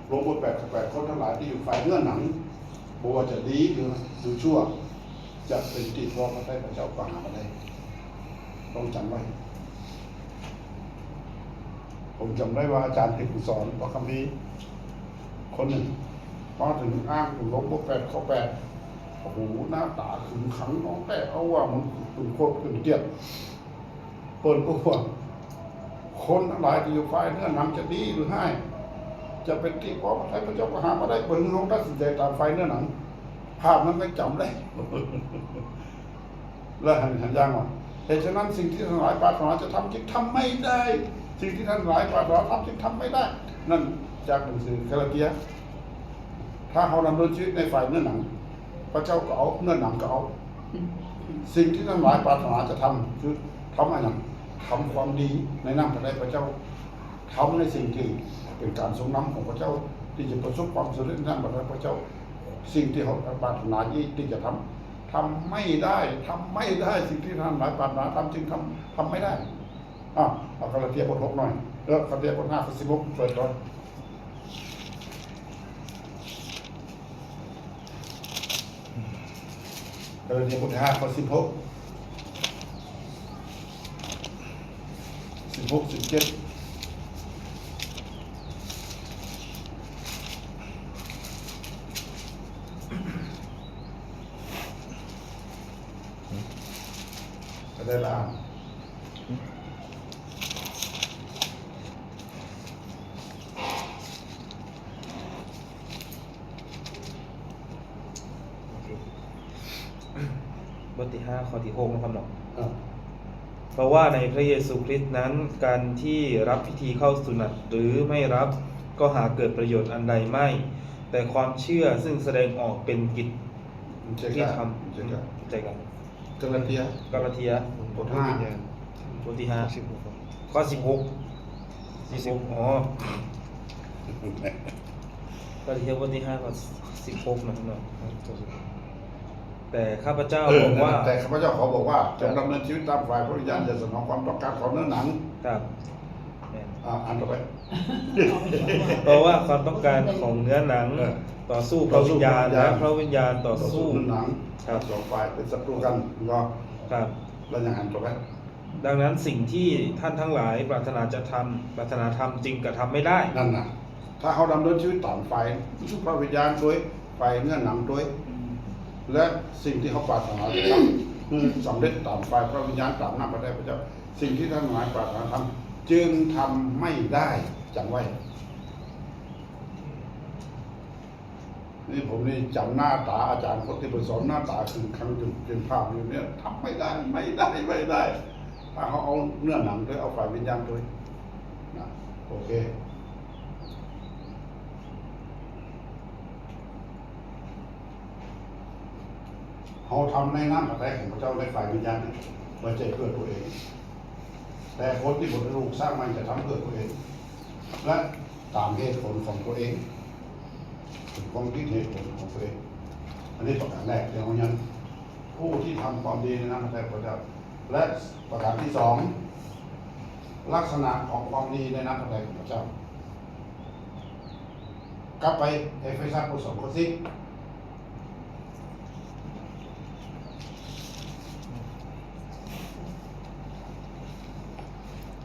ลงบท8คนทั้งหลายที่อยู่ฝ่ายเนื้อหนังบอกว่าจะดีหรือชั่วจะเป็นติดรอพระทัยพระเจ้าก็หามาได้ต้องจำไว้ผมจำได้ว่าอาจารย์ที่ผมสอนพระคัมภีร์คนหนึ่งพอถึงอ้างถึงลงบท8 ข้อ 8โอ้โหหน้าตาขึงขังน้องแต่เอาว่ามันเป็นโคตรเป็นเตี้ยเปิดตัวคนทั้งหลายที่อยู่ฝ่ายเนื้อหนังจะดีหรือให้จะเป็นที่พอพระทัยพระเจ้าก็หามาได้เปิดลงตัดสินใจตามฝ่ายเนื้อหนังภาพนั้นไม่จำได้แล้วหันย่างว่าเหตุฉะนั้นสิ่งที่ท่านหลายปรารถนาจะทำจึงทำไม่ได้ สิ่งที่ท่านหลายปรารถนาทำจึงทำไม่ได้ นั่นจากหนังสือกาลาเทียถ้าเขาดำเนินชีวิตในฝ่ายเนื้อหนังพระเจ้าก็เอาเนื้อหนังก็เอาสิ่งที่ท่านหลายปรารถนาจะทำคือทำอะไรนั่นทำความดีในนามพระทัยพระเจ้าทำในสิ่งที่เป็นการทรงนำของพระเจ้าที่จะประสบความสำเร็จในนามพระทัยพระเจ้าสิ่งที่เขาปรารถนาที่จะทำไม่ได้สิ่งที่ท่านหลายปรารถนาทำจึงทำไม่ได้เอากาลาเทียบท 6หน่อยแล้วกาลาเทียบท 5 ข้อ 16เปิดก่อนกาลาเทียบท 5 ข้อ 16 17ได้ละบทที่5 ข้อที่ 6นะครับเนาะเพราะว่าในพระเยซูคริสต์นั้นการที่รับพิธีเข้าสุนัตหรือไม่รับก็หาเกิดประโยชน์อันใดไม่ แต่ความเชื่อซึ่งแสดงออกเป็นกิจที่ทำใจกันกาลาเทียบท 5 บทที่ 5 ข้อ 16อ๋อกาลาเทียบทที่ 5 ข้อ 16นะครับเนาะแต่ข้าพเจ้าบอกว่าแต่ข้าพเจ้าขอบอกว่าจงดำเนินชีวิตตามฝ่ายพระวิญญาณอย่าสนองความต้องการของเนื้อหนังครับอ่านต่อไปเพราะว่าความต้องการของเนื้อหนังต่อสู้พระวิญญาณและพระวิญญาณต่อสู้เนื้อหนังครับสองฝ่ายเป็นศัตรูกันก็ครับแล้วยังอ่านต่อไปดังนั้นสิ่งที่ท่านทั้งหลายปรารถนาจะทำปรารถนาทำจริงกระทำไม่ได้นั่นน่ะถ้าเขาดำเนินชีวิตตามฝ่ายพระวิญญาณด้วยฝ่ายเนื้อหนังด้วยและสิ่งที่เขาปรารถนาจะทำคือสำเร็จตามฝ่ายพระวิญญาณตามหน้าพระทัยพระเจ้าสิ่งที่ท่านหลายปรารถนาทำจึงทำไม่ได้จำไว้นี่ผมนี่จำหน้าตาอาจารย์คนที่ไปสอนหน้าตาคือครั้งจุดเป็นภาพอยู่เนี่ยทำไม่ได้ถ้าเขาเอาเนื้อหนังด้วยเอาฝ่ายวิญญาณด้วยนะโอเคเขาทำในน้ำพระทัยของพระเจ้าในฝ่ายวิญญาณไม่ใช่เพื่อตัวเองแต่คนที่บทลูกสร้างมันจะทำเพื่อตัวเองและตามเหตุผลของตัวเองถึงความคิดเหตุผลของตัวเองอันนี้ประการแรกอย่างนั้นผู้ที่ทำความดีในน้ำพระทัยของพระเจ้าและประการที่ 2ลักษณะของความดีในน้ำพระทัยของพระเจ้ากลับไปเอเฟซัสบท 2 ข้อ 10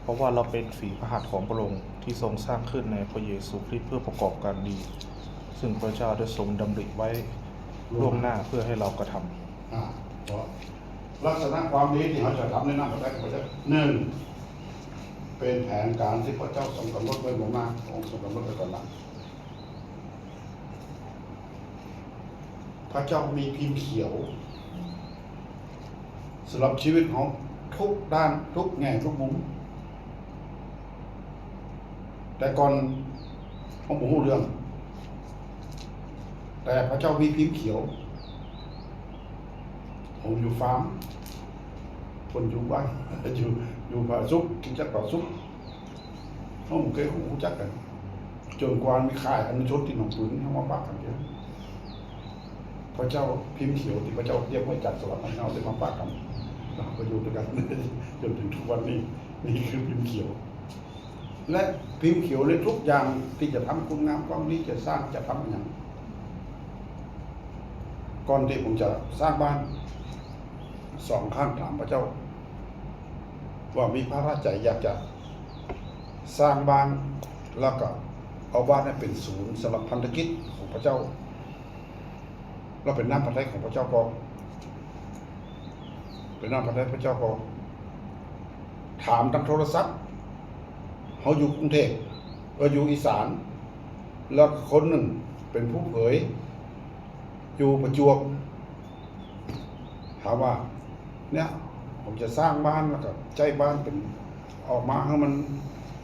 เพราะว่าเราเป็นฝีพระหัตถ์ของพระองค์ที่ทรงสร้างขึ้นในพระเยซูคริสต์เพื่อประกอบการดีซึ่งพระเจ้าได้ทรงดำริไว้ล่วงหน้าเพื่อให้เรากระทำลักษณะความดีที่เราจะทำในน้ำพระทัยของพระเจ้า1เป็นแผนการที่พระเจ้าทรงกำหนดไว้ล่วงหน้าองค์ทรงกำหนดไว้ก่อนหลังพระเจ้ามีพิมพ์เขียวสำหรับชีวิตของทุกด้านทุกแง่ทุกมุมแต่ก่อนผมไม่รู้เรื่องแต่พระเจ้ามีพิมพ์เขียวผมอยู่ฟาร์ม คนอยู่บ้าน อยู่ผาซุกกินจักผาซุกเขาเคยคู่จักกันจนกว่ามีข่ายอนุชนที่หนองปืนเขามาปากกันเยอะพระเจ้าพิมพ์เขียวที่พระเจ้าเรียกไว้จัดสลับให้เราได้มาปากกันเราก็อยู่ด้วยกัน จนถึงทุกวันนี้นี่คือพิมพ์เขียว และพิมพ์เขียวในทุกอย่างที่จะทำคุณงามความดีจะสร้างจะทำอย่างก่อนที่ผมจะสร้างบ้าน2 ครั้งถามพระเจ้า ว่ามีพระราชใจอยากจะสร้างบ้านแล้วก็เอาบ้านให้เป็นศูนย์สำหรับพันธกิจของพระเจ้าเราเป็นน้ำพระทัยของพระเจ้าก็เป็นน้ำพระทัยพระเจ้าก็ถามทางโทรศัพท์เขาอยู่กรุงเทพอยู่อีสานแล้วคนหนึ่งเป็นผู้เผยอยู่ประจวบถามว่าเนี่ยผมจะสร้างบ้านแล้วก็ใจบ้านเป็นออกมาให้มัน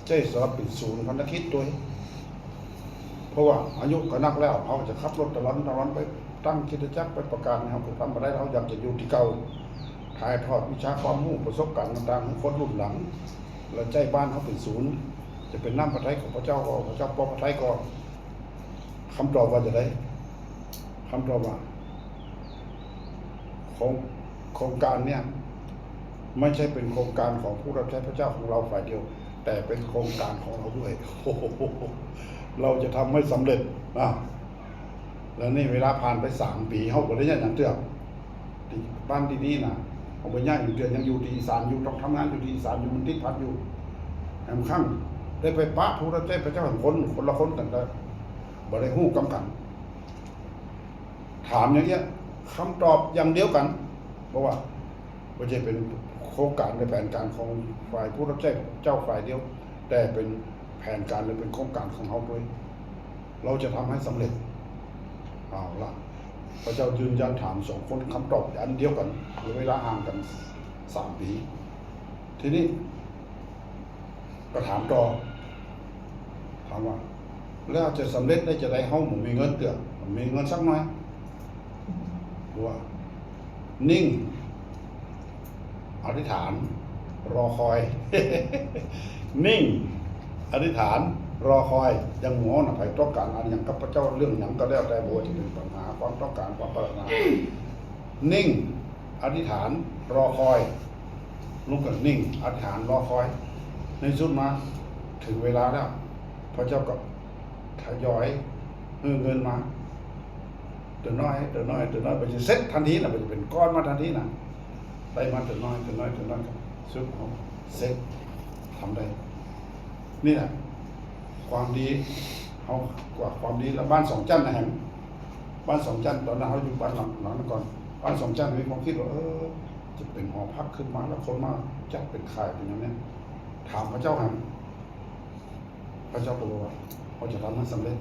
ใจสำหรับเป็นศูนย์พันธกิจด้วยเพราะว่าอายุก็นักแล้วเขาจะขับรถตะลอนไปตั้งคริสตจักรไปประกาศนะครับทำมาได้เขาอยากจะอยู่ที่เก่าถ่ายทอดวิชาความรู้ประสบการณ์ต่างๆของคนรุ่นหลังแล้วใจบ้านเขาเป็นศูนย์จะเป็นน้ำพระทัยของพระเจ้าก็พระเจ้าพระทัยก็คำตอบว่าจะได้คำตอบว่าโครงการเนี่ยไม่ใช่เป็นโครงการของผู้รับใช้พระเจ้าของเราฝ่ายเดียวแต่เป็นโครงการของเราด้วยโอ้โหเราจะทำให้สำเร็จนะแล้วนี่เวลาผ่านไป3 ปีเขาก็ได้ยังเตือนบ้านที่นี่นะผมไปย่างอยู่เดือนยังอยู่ที่อีสานอยู่ต้องทำงานอยู่ที่อีสานอยู่มันติดพัดอยู่แอมข้างได้ไปปะผู้รับใช้พระเจ้าคนละคนแต่บ่ได้ฮู้กำกันถามอย่างเงี้ยคำตอบอย่างเดียวกันเพราะว่าไม่ใช่เป็นโครงการในแผนการของฝ่ายผู้รับใช้เจ้าฝ่ายเดียวแต่เป็นแผนการหรือเป็นโครงการของเขาด้วยเราจะทำให้สำเร็จเอาล่ะพระเจ้ายืนยันถาม2 คนคำตอบอันเดียวกันหรือเวลาห่างกัน3 ปีทีนี้ก็ถามต่อถามว่าแล้วจะสำเร็จได้จะได้เฮามีเงินเตือนมีเงินสักหน่อยว่านิ่งอธิษฐานรอคอย นิ่งอธิษฐานรอคอยยังหมอนะไปต้องการอันอย่างกับพระเจ้าเรื่องอย่างก็แล้วแต่โบจะเป็นปัญหาความต้องการความปรารถนานิ่งอธิษฐานรอคอยลุกกันนิ่งอธิษฐานรอคอยในสุดมาถึงเวลาแล้วพระเจ้าก็ทยอยเงินมาเดี๋ยวน้อยไปจะเซ็ตทันทีนะไปจะเป็นก้อนมาทันทีนะได้มาเดี๋ยวน้อยสุดของเซ็ตทำได้นี่แหละความดีเขากว่าความดีแล้วบ้าน2 จันทร์นะแฮมบ้าน 2 จันทร์ตอนนั้นเขาอยู่บ้านหลังนั้นก่อนบ้าน2 จันทร์มีความคิดว่าจะเป็นหอพักขึ้นมาแล้วคนมาจัดเป็นข่ายเป็นอย่างนี้ถามพระเจ้าแฮมพระเจ้าบอกว่าเขาจะทำให้สำเร็จ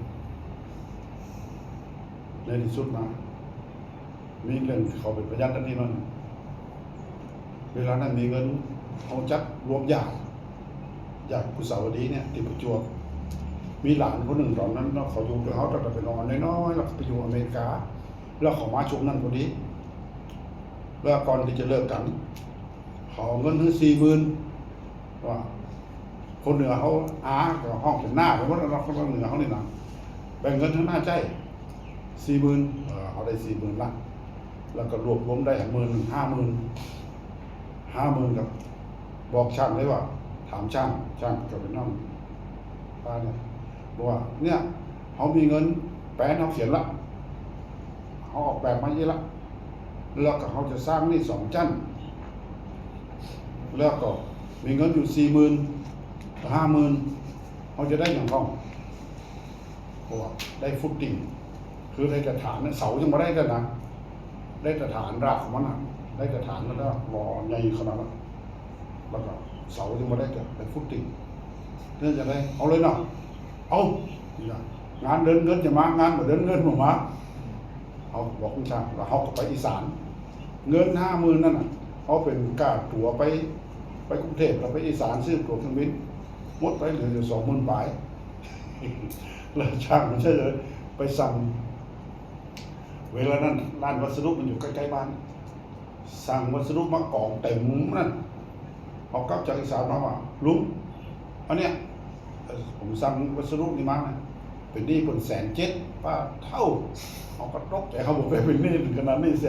ในที่สุดมามีเรื่องเขาเป็นประหยัดทันทีนั่นเวลานั้นมีเงินเขาจัดรวมญาติกุศลดีเนี่ยที่ประจวบมีหลานคนหนึ่งตอนนั้นเขาอยู่กับเขาตั้งแต่เป็นนอนน้อยๆแล้วไปอยู่อเมริกาแล้วเขามาช่วงนั้นพอดีแล้วก่อนที่จะเลิกกันเขาเงินถึง40,000ว่าคนเหนือเขากับห้องเป็นหน้าเป็นว่าเราคนเหนือเขานี่นะแบ่งเงินทั้งหน้าใจ40,000เขาได้40,000ละแล้วก็รวมได้50,000กับบอกช่างเลยว่าถามช่างก็เป็นน้องป้าเนี่ยบอกว่าเนี่ยเขามีเงินแปลนเขาเขียนละเขาออกแบบมาเยอะละแล้วก็เขาจะสร้างนี่2 จันทร์แล้วก็มีเงินอยู่40,000 50,000เขาจะได้อย่างห้องบอกว่าได้ฟุตติ้งคือได้แต่ฐานเสายังไม่ได้กันนะได้แต่ฐานรากของมันนะได้แต่ฐานแล้วก็รอใหญ่ขนาดนั้นแล้วก็เสายังไม่ได้แต่ได้ฟุตติ้งเนี่ยจะได้เอาเลยเนาะเอางานเดินเงินจะมางานมาเดินเงินมาเอาบอกคุณช่างแล้วเขาก็ไปอีสานเงิน50,000นั่นน่ะเขาเป็นค่าตั๋วไปกรุงเทพแล้วไปอีสานซื้อตั๋วเครื่องบินหมดไปเหลืออยู่20,000 บาทแล้วช่างไม่ใช่เลยไปสั่งเวลานั้นร้านวัสดุมันอยู่ใกล้ๆบ้าน สั่งวัสดุมากองเต็มนั่นเขากลับจากอีสานมาว่าลุงอันเนี้ยผมสั่งวัสดุนี่มานะเป็นหนี้คน170,000ป้าเท่าเขาก็ตกใจเขาบอกไปเป็นหนี้ถึงขนาดนี้170,000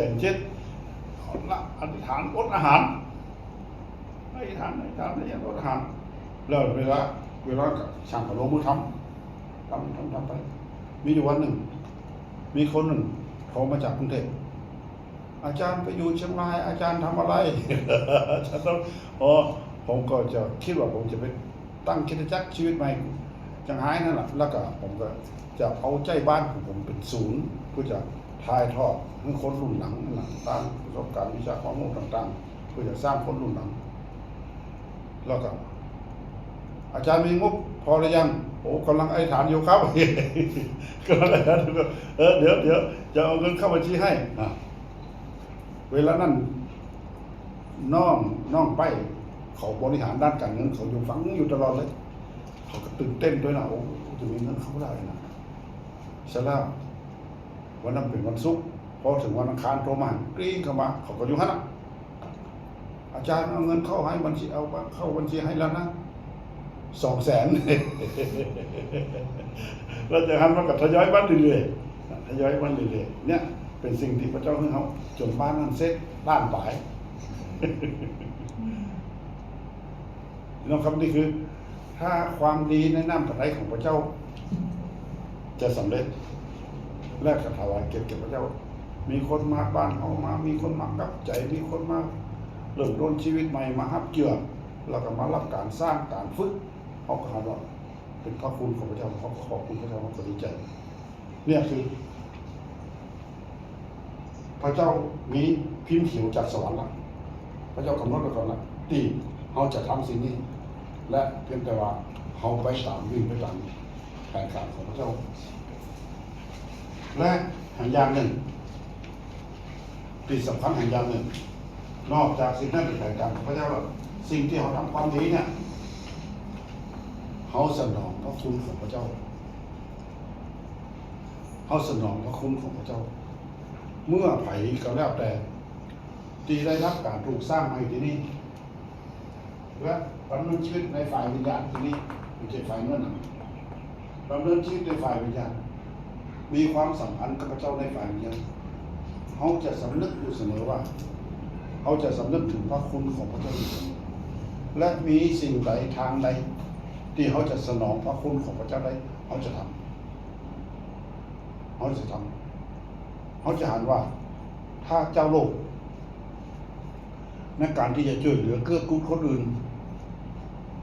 เอาละอธิษฐานอดอาหารอธิษฐานอดอาหารแล้วเวลาช่างก็ลงมือทำไปมีอยู่วันหนึ่งมีคนหนึ่งโทรมาจากกรุงเทพอาจารย์ไปอยู่เชียงรายอาจารย์ทำอะไร อาจารย์ต้องผมก็จะคิดว่าผมจะไปตั้งคริสตจักรชีวิตใหม่จังหายนั่นแหละแล้วก็ผมก็จะเอาใจบ้านของผมเป็นศูนย์เพื่อจะถ่ายทอดให้คนรุ่นหลังนั่นแหละตามประสบการณ์วิชาความรู้ต่างๆเพื่อจะสร้างคนรุ่นหลังแล้วก็อาจารย์มีงบพอหรือยังโอ้กำลังอธิษฐานอยู่ครับ กำลังอธิษฐานอยู่เดี๋ยวจะเอาเงินเข้าบัญชีให้เวลานั้นน้องไปเขาบริหารด้านการเงินเขาอยู่ฟังอยู่ตลอดเลยเขาก็ตื่นเต้นด้วยนะโอ้จะมีเงินเข้าได้นะเสร็จแล้ววันนั้นเป็นวันศุกร์พอถึงวันอังคารโทรมากรี๊งเข้ามาเขาก็อยู่ฮั่นอาจารย์เอาเงินเข้าให้บัญชีเอาเข้าบัญชีให้แล้วนะ200,000 เราจะทำมันกับทยอยบ้านเรื่อยๆเนี่ยเป็นสิ่งที่พระเจ้าให้เขาจนบ้านนั้นเสร็จด้านปลายน้องคำนี้คือถ้าความดีในน้ำพระทัยของพระเจ้าจะสำเร็จแลกกับถวายเกียรติพระเจ้ามีคนมาบ้านเขามามีคนมากับใจมีคนมาเริ่มต้นชีวิตใหม่มาฮับเจือแล้วก็มารับการสร้างการฝึกเขาก็หาว่าเป็นพระคุณของพระเจ้าเขาขอบคุณพระเจ้าเขาก็ดีใจเนี่ยคือพระเจ้ามีพิมพ์เขียวจากสวรรค์ละพระเจ้ากำหนดไว้ก่อนละที่เขาจะทำสิ่งนี้และเพียงแต่ว่าเขาไปตามวิ่งไปตามแผนการของพระเจ้าและอย่างหนึ่งที่สำคัญอย่างหนึ่งนอกจากสิ่งนั้นเป็นแผนการของพระเจ้าแล้วสิ่งที่เขาทำความดีเนี่ยเขาสนองพระคุณของพระเจ้าเขาสนองพระคุณของพระเจ้าเมื่อไผ่ก็แล้วแต่ที่ได้รับการถูกสร้างให้ที่นี่และดำเนินชีวิตในฝ่ายวิญญาณที่นี่ไม่ใช่ฝ่ายเงินดำเนินชีวิตในฝ่ายวิญญาณมีความสัมพันธ์กับพระเจ้าในฝ่ายวิญญาณเขาจะสำนึกอยู่เสมอว่าเขาจะสำนึกถึงพระคุณของพระเจ้าอยู่เสมอและมีสิ่งใดทางใดที่เขาจะสนองพระคุณของพระเจ้าได้เขาจะทำเขาจะหันว่าถ้าเจ้าโลกในการที่จะช่วยเหลือเกื้อกูลคนอื่น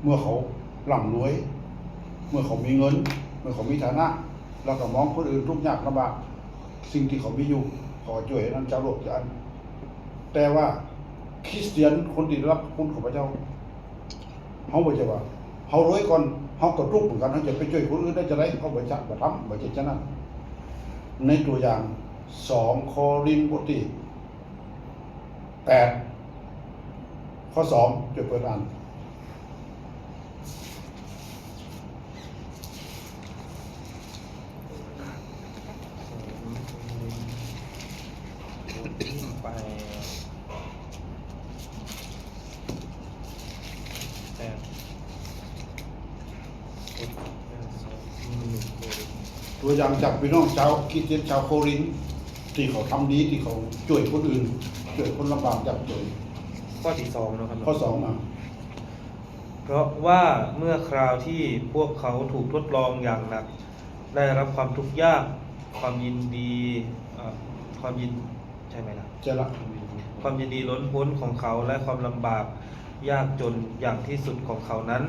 เมื่อเขาร่ำรวยเมื่อเขามีเงินเมื่อเขามีฐานะแล้วก็มองคนอื่นทุกข์ยากลำบากสิ่งที่เขามีอยู่ขอช่วยนั้นเจ้าโลกจะอันแต่ว่าคริสเตียนคนที่รับคุณของพระเจ้าเขาบอกว่าเขารวยก่อนเขาก็ทุกข์เหมือนกันเขาจะไปช่วยคนอื่นได้จะไรเขาบอกจะทำบอกจะนั่นในตัวอย่าง2 โครินธ์บทที่ 8 ข้อ 2จะเปิดอ่านไปตัวอย่างจากพี่น้องชาวคริสเตียนชาวโครินธ์ที่เขาทำดีที่เขาช่วยคนอื่นช่วยคนลำบากยากจน ข้อที่2นะครับ ข้อ 2มา เพราะว่าเมื่อคราวที่พวกเขาถูกทดลองอย่างหนักได้รับความทุกข์ยากความยินดีใช่ไหมล่ะ จะละ ความยินดีล้นพ้นของเขาและความลำบากยากจนอย่างที่สุดของเขานั้น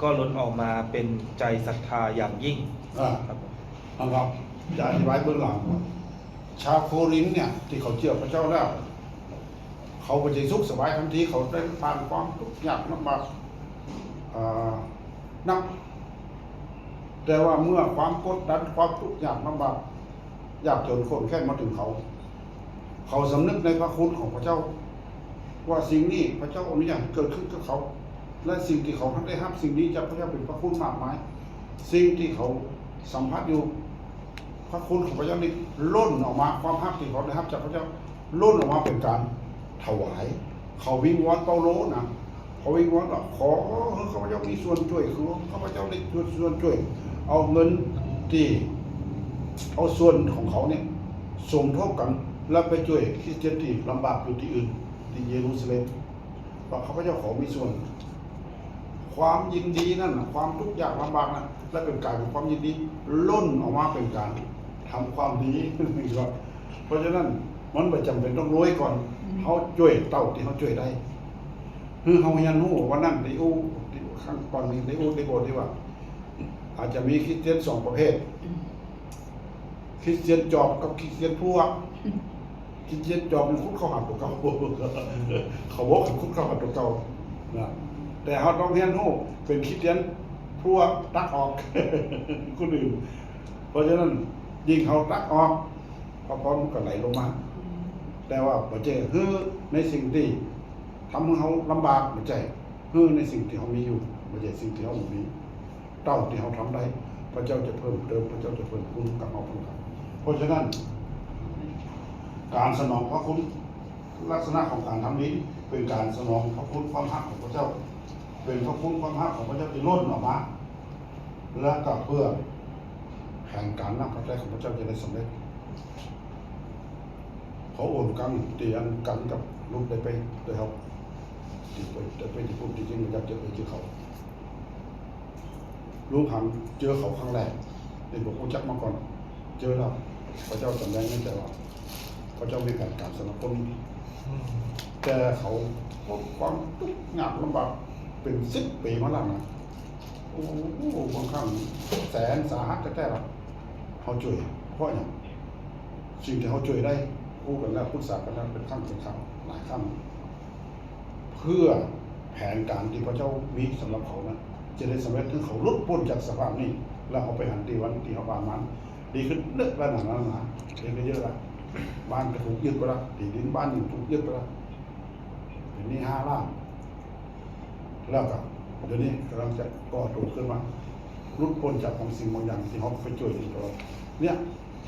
ก็ล้นออกมาเป็นใจศรัทธาอย่างยิ่งครับ นะครับจะอธิบายเบื้องหลังว่าชาวโครินธ์เนี่ยที่เขาเชื่อพระเจ้าแล้วเขาไปใจสุขสบายทันทีเขาได้ผ่านความทุกข์ยากลำบากนักแต่ว่าเมื่อความกดดันความทุกข์ยากลำบากยากจนคนแค่มาถึงเขาสำนึกในพระคุณของพระเจ้าว่าสิ่งนี้พระเจ้าอนุญาตเกิดขึ้นกับเขาและสิ่งที่เขาได้รับสิ่งนี้จากพระเจ้าเป็นพระคุณมากมายสิ่งที่เขาสัมผัสอยู่พระคุณของพระเจ้านี่ล้นออกมาความรักที่เขาได้รับจากพระเจ้าล้นออกมาเป็นการ ถวาย เขาวิงวอนเปาโลนะเขาวิงวอนว่าขอให้ข้าพเจ้ามีส่วนช่วยคือข้าพเจ้าได้ส่วนช่วย เอาเงินที่เอาส่วนของเขาเนี่ยสมทบกันแล้วไปช่วยคริสเตียนที่ลำบากอยู่ที่อื่นที่เยรูซาเล็มว่าข้าพเจ้าขอมีส่วน ความยินดีนั่นน่ะความทุกข์ยากลำบากนั้นและเป็นการของความยินดีล้นออกมาเป็นการทำความดี เพราะฉะนั้นมันไม่จำเป็นต้องรวยก่อนเขาช่วยเต่าที่เขาช่วยได้คือเขายันหูวันนั้นได้อู้ข้างก่อนนี้ได้อู้ได้บอกที่ว่า อาจจะมีคริสเตียน2 ประเภทคริสเตียนจอบกับคริสเตียนพวกคริสเตียนจอบมันคุดเข้าหาตัวเก่าเขาบอกคุดเข้าหาตัวเก่านะแต่เขาต้องเรียนรู้เป็นคริสเตียนพวกตักออก คนอื่นเพราะฉะนั้นยิ่งเขาตักออกพอพร้อมก็ไหลลงมาแต่ว่าพอเจอฮื้อในสิ่งที่ทำให้เขาลำบากไม่ใช่ฮื้อในสิ่งที่เขามีอยู่ไม่ใช่สิ่งที่เขาไม่มีเต้าที่เขาทำได้พระเจ้าจะเพิ่มเติมพระเจ้าจะเพิ่มคุณกับเขาครับเพราะฉะนั้น การสนองพระคุณลักษณะของการทำนี้เป็นการสนองพระคุณความรักของพระเจ้า เป็นพระคุณความรักของพระเจ้าที่ล้นออกมาและก็เพื่อแผนการนับพระทัยของพระเจ้าจะได้สำเร็จเขาโอนกันเตียนกันกับลูกได้ไปโดยเขาที่ไปที่พูดจริงๆมันจะเจอเขาลูกหันเจอเขาครั้งแรกเด็กบอกรู้จักมาก่อนเจอแล้วพระเจ้าแสดงนั่นแต่ว่าพระเจ้ามีแผนการสำหรับคนแต่เขาความทุกข์ยากลำบากเป็น10 ปีมาแล้วนะโอ้โหบางครั้งแสนสาหัสแท้ๆละเขาช่วยเพราะอย่างสิ่งที่เขาช่วยได้พูดกันแล้วปรึกษากันแล้วเป็นครั้งหลายครั้งเพื่อแผนการที่พระเจ้ามีสำหรับเขานะจะได้สำเร็จถึงเขาลุดพ้นจากสภาพนี้แล้วเขาไปหันตีวันที่เขาบานมันดีขึ้นเลิกแล้วหนาเด็กก็เยอะละบ้านก็ถูกยึดไปละที่ดินบ้านหนึ่งถูกยึดไปละเป็นหนี้5 ล้านแล้วก็เดี๋ยวนี้กำลังจะก่อตัวขึ้นมาลุดพ้นจากบางสิ่งบางอย่างที่เขาไปช่วยตัวเนี่ย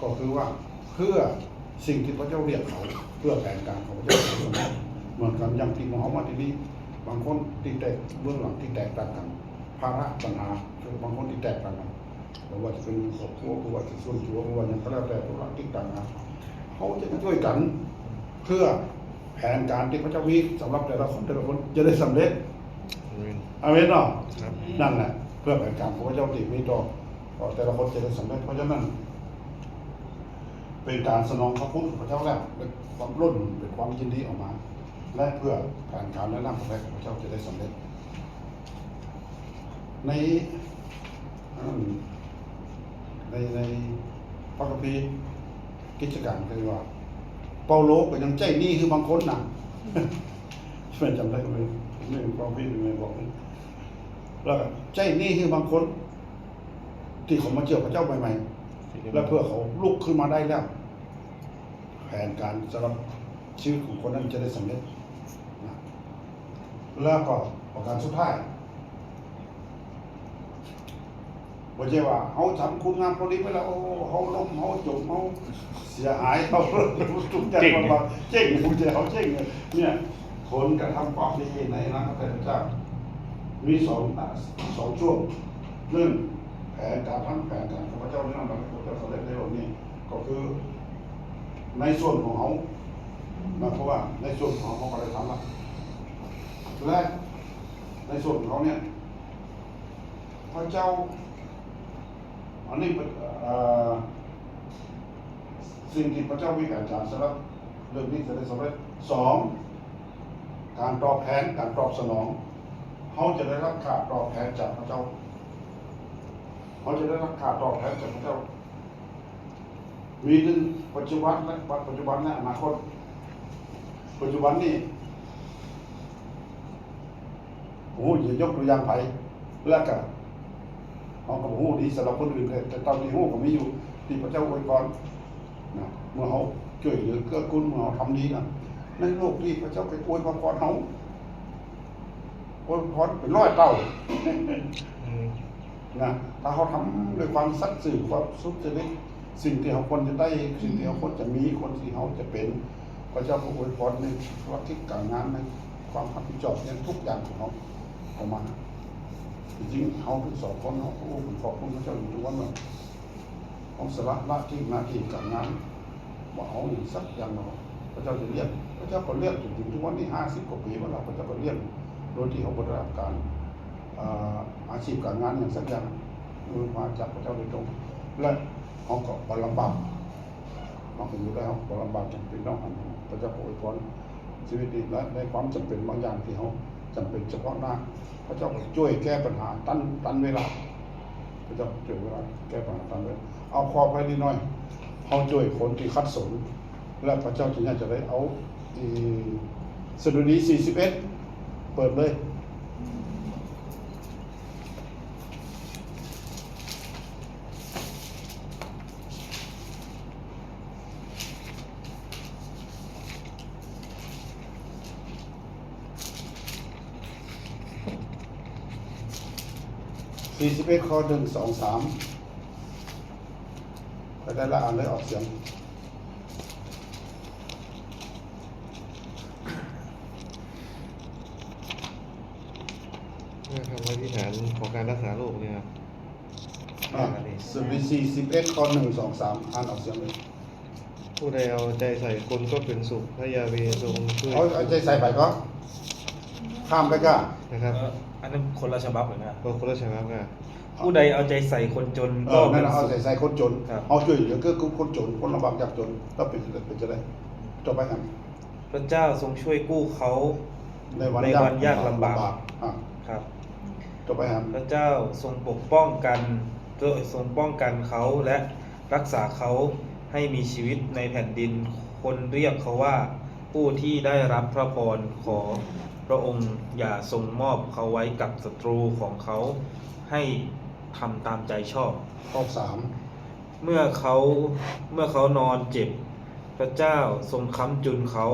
ก็คือว่าเพื่อสิ่งที่พระเจ้าเรียกเขาเพื่อแผนการของพระเจ้าเหมือนกันอย่างที่หมอมาที่นี้บางคนที่แตกเบื้องหลังที่แตกต่างกันภาระปัญหาบางคนที่แตกต่างกันหรือว่าจะเป็นครอบครัวหรือว่าจะส่วนตัวหรือว่าอย่างก็แล้วแต่ธุรกิจต่างกันเขาจะช่วยกันเพื่อแผนการที่พระเจ้ามีสำหรับแต่ละคนจะได้สำเร็จอาเมนเนาะนั่นแหละเพื่อแผนการของพระเจ้าที่มีต่อแต่ละคนจะได้สำเร็จเพราะฉะนั้นเป็นการสนองพระคุณของพระเจ้าแล้วเป็นความล้นเป็นความยินดีออกมาและเพื่อแผนการและนำของพระเจ้าจะได้สำเร็จในพระคัมภีร์กิจการคือว่าเปาโลก็ยังใจนี่คือบางคนนะไม่จำได้เลยไม่พระคัมภีร์ไม่บอกแล้วใจนี่คือบางคนที่เขามาเจอพระเจ้าใหม่ๆและเพื่อเขาลุกขึ้นมาได้แล้วแผนการสำหรับชีวิตของคนนั้นจะได้สำเร็จนะแล้วก็ประการสุดท้ายไม่ใช่ว่าเขาทำคุณงามความดีไปแล้วโอ้เขาล้มเขาจมเขาเสียหายเขาทุกอย่างมาเจ๊งคุณเจ้าเขาเจ๊งเนี่ยคนกระทำความดีในพระเจ้ามีสองช่วงเรื่องแผนการทั้งแผนการของพระเจ้าที่นั่นพระเจ้าสำเร็จในโลกนี้ก็คือในส่วนของเขาเพราะว่าในส่วนของเขาก็ได้ทำละและในส่วนของเขาเนี่ยพระเจ้าอันนี้สิ่งที่พระเจ้าวิจารณ์สำหรับเรื่องนี้จะได้สำเร็จ2การตอบแทนการตอบสนองเขาจะได้รับค่าตอบแทนจากพระเจ้าเขาจะได้รับค่าตอบแทนจากพระเจ้ามีทั้งปัจจุบันและปัจจุบันและอนาคตปัจจุบันนี่โอ้ยยกตัวอย่างไปแล้วก็เขาก็หูดีสำหรับคนอื่นแต่ตอนนี้หูก็มีอยู่ที่พระเจ้าอวยพรนะเมื่อเขาช่วยเหลือเกื้อกูลเมื่อเขาทำดีนะในโลกนี้พระเจ้าไปอวยพรเขาอวยพรเป็น100 เท่านะถ้าเขาทำด้วยความสัตย์ซื่อความสุจริตสิ่งที่เขาควรจะได้สิ่งที่เขาควรจะมีคนที่เขาจะเป็น พระเจ้าก็อวยพรในธุรกิจการงานในความรับผิดชอบในทุกอย่างของเขาออกมาจริงๆเขาทั้งสองคนเขาก็เป็นขอบคุณพระเจ้าอยู่ทุกวันเลยของสละละที่หน้าที่การงานว่าเอาอย่างสักอย่างเราพระเจ้าจะเรียกพระเจ้าก็เรียกจนถึงทุกวันนี้50 กว่าปีมาแล้วพระเจ้าก็เรียกโดยที่เขาบริหารการอาชีพการงานอย่างสักอย่างมาจากพระเจ้าโดยตรงและเขาก็บลำบากเขาก็อยู่ได้เขาบลำบากจำเป็นต้องพระเจ้าอวยพรชีวิตนี้และในความจำเป็นบางอย่างที่เขาจำเป็นเฉพาะหน้าพระเจ้าก็ช่วยแก้ปัญหาตันเวลาพระเจ้าช่วยเวลาแก้ปัญหาตันเวลาเอาคอไปนิดหน่อยเขาช่วยคนที่คัดสนและพระเจ้าจะได้เอาสดุดี41เปิดเลย41 ข้อ 1 2 3ไปได้ละอ่านเลยออกเสียงคำอธิษฐานของการรักษาโรคเนี่ยครับ สดุดี41 ข้อ 1 2 3อ่านออกเสียงเลย ผู้ใดเอาใจใส่คนก็เป็นสุขพระยาเวทรงช่วย เอาใจใส่ไปก็ข้ามไปก็ นะครับ อันนั้นคนละฉบับเลยนะ ก็คนละฉบับกัน ผู้ใดเอาใจใส่คนจน นั่นเอาใส่คนจน ครับ เอาช่วยเหลือคือคนจนคนลำบากยากจนแล้วเป็นจะได้จบไปกัน พระเจ้าทรงช่วยกู้เขา ในวัน ยากลำบาก อ่ะ ครับ จบไปกัน พระเจ้าทรงปกป้องกันทรงป้องกันเขาและรักษาเขาให้มีชีวิตในแผ่นดิน คนเรียกเขาว่าผู้ที่ได้รับพระพรขอพระองค์อย่าทรงมอบเขาไว้กับศัตรูของเขาให้ทำตามใจชอบ ข้อ เมื่อเขานอนเจ็บ พระเจ้าทรงค้ำจุนเขา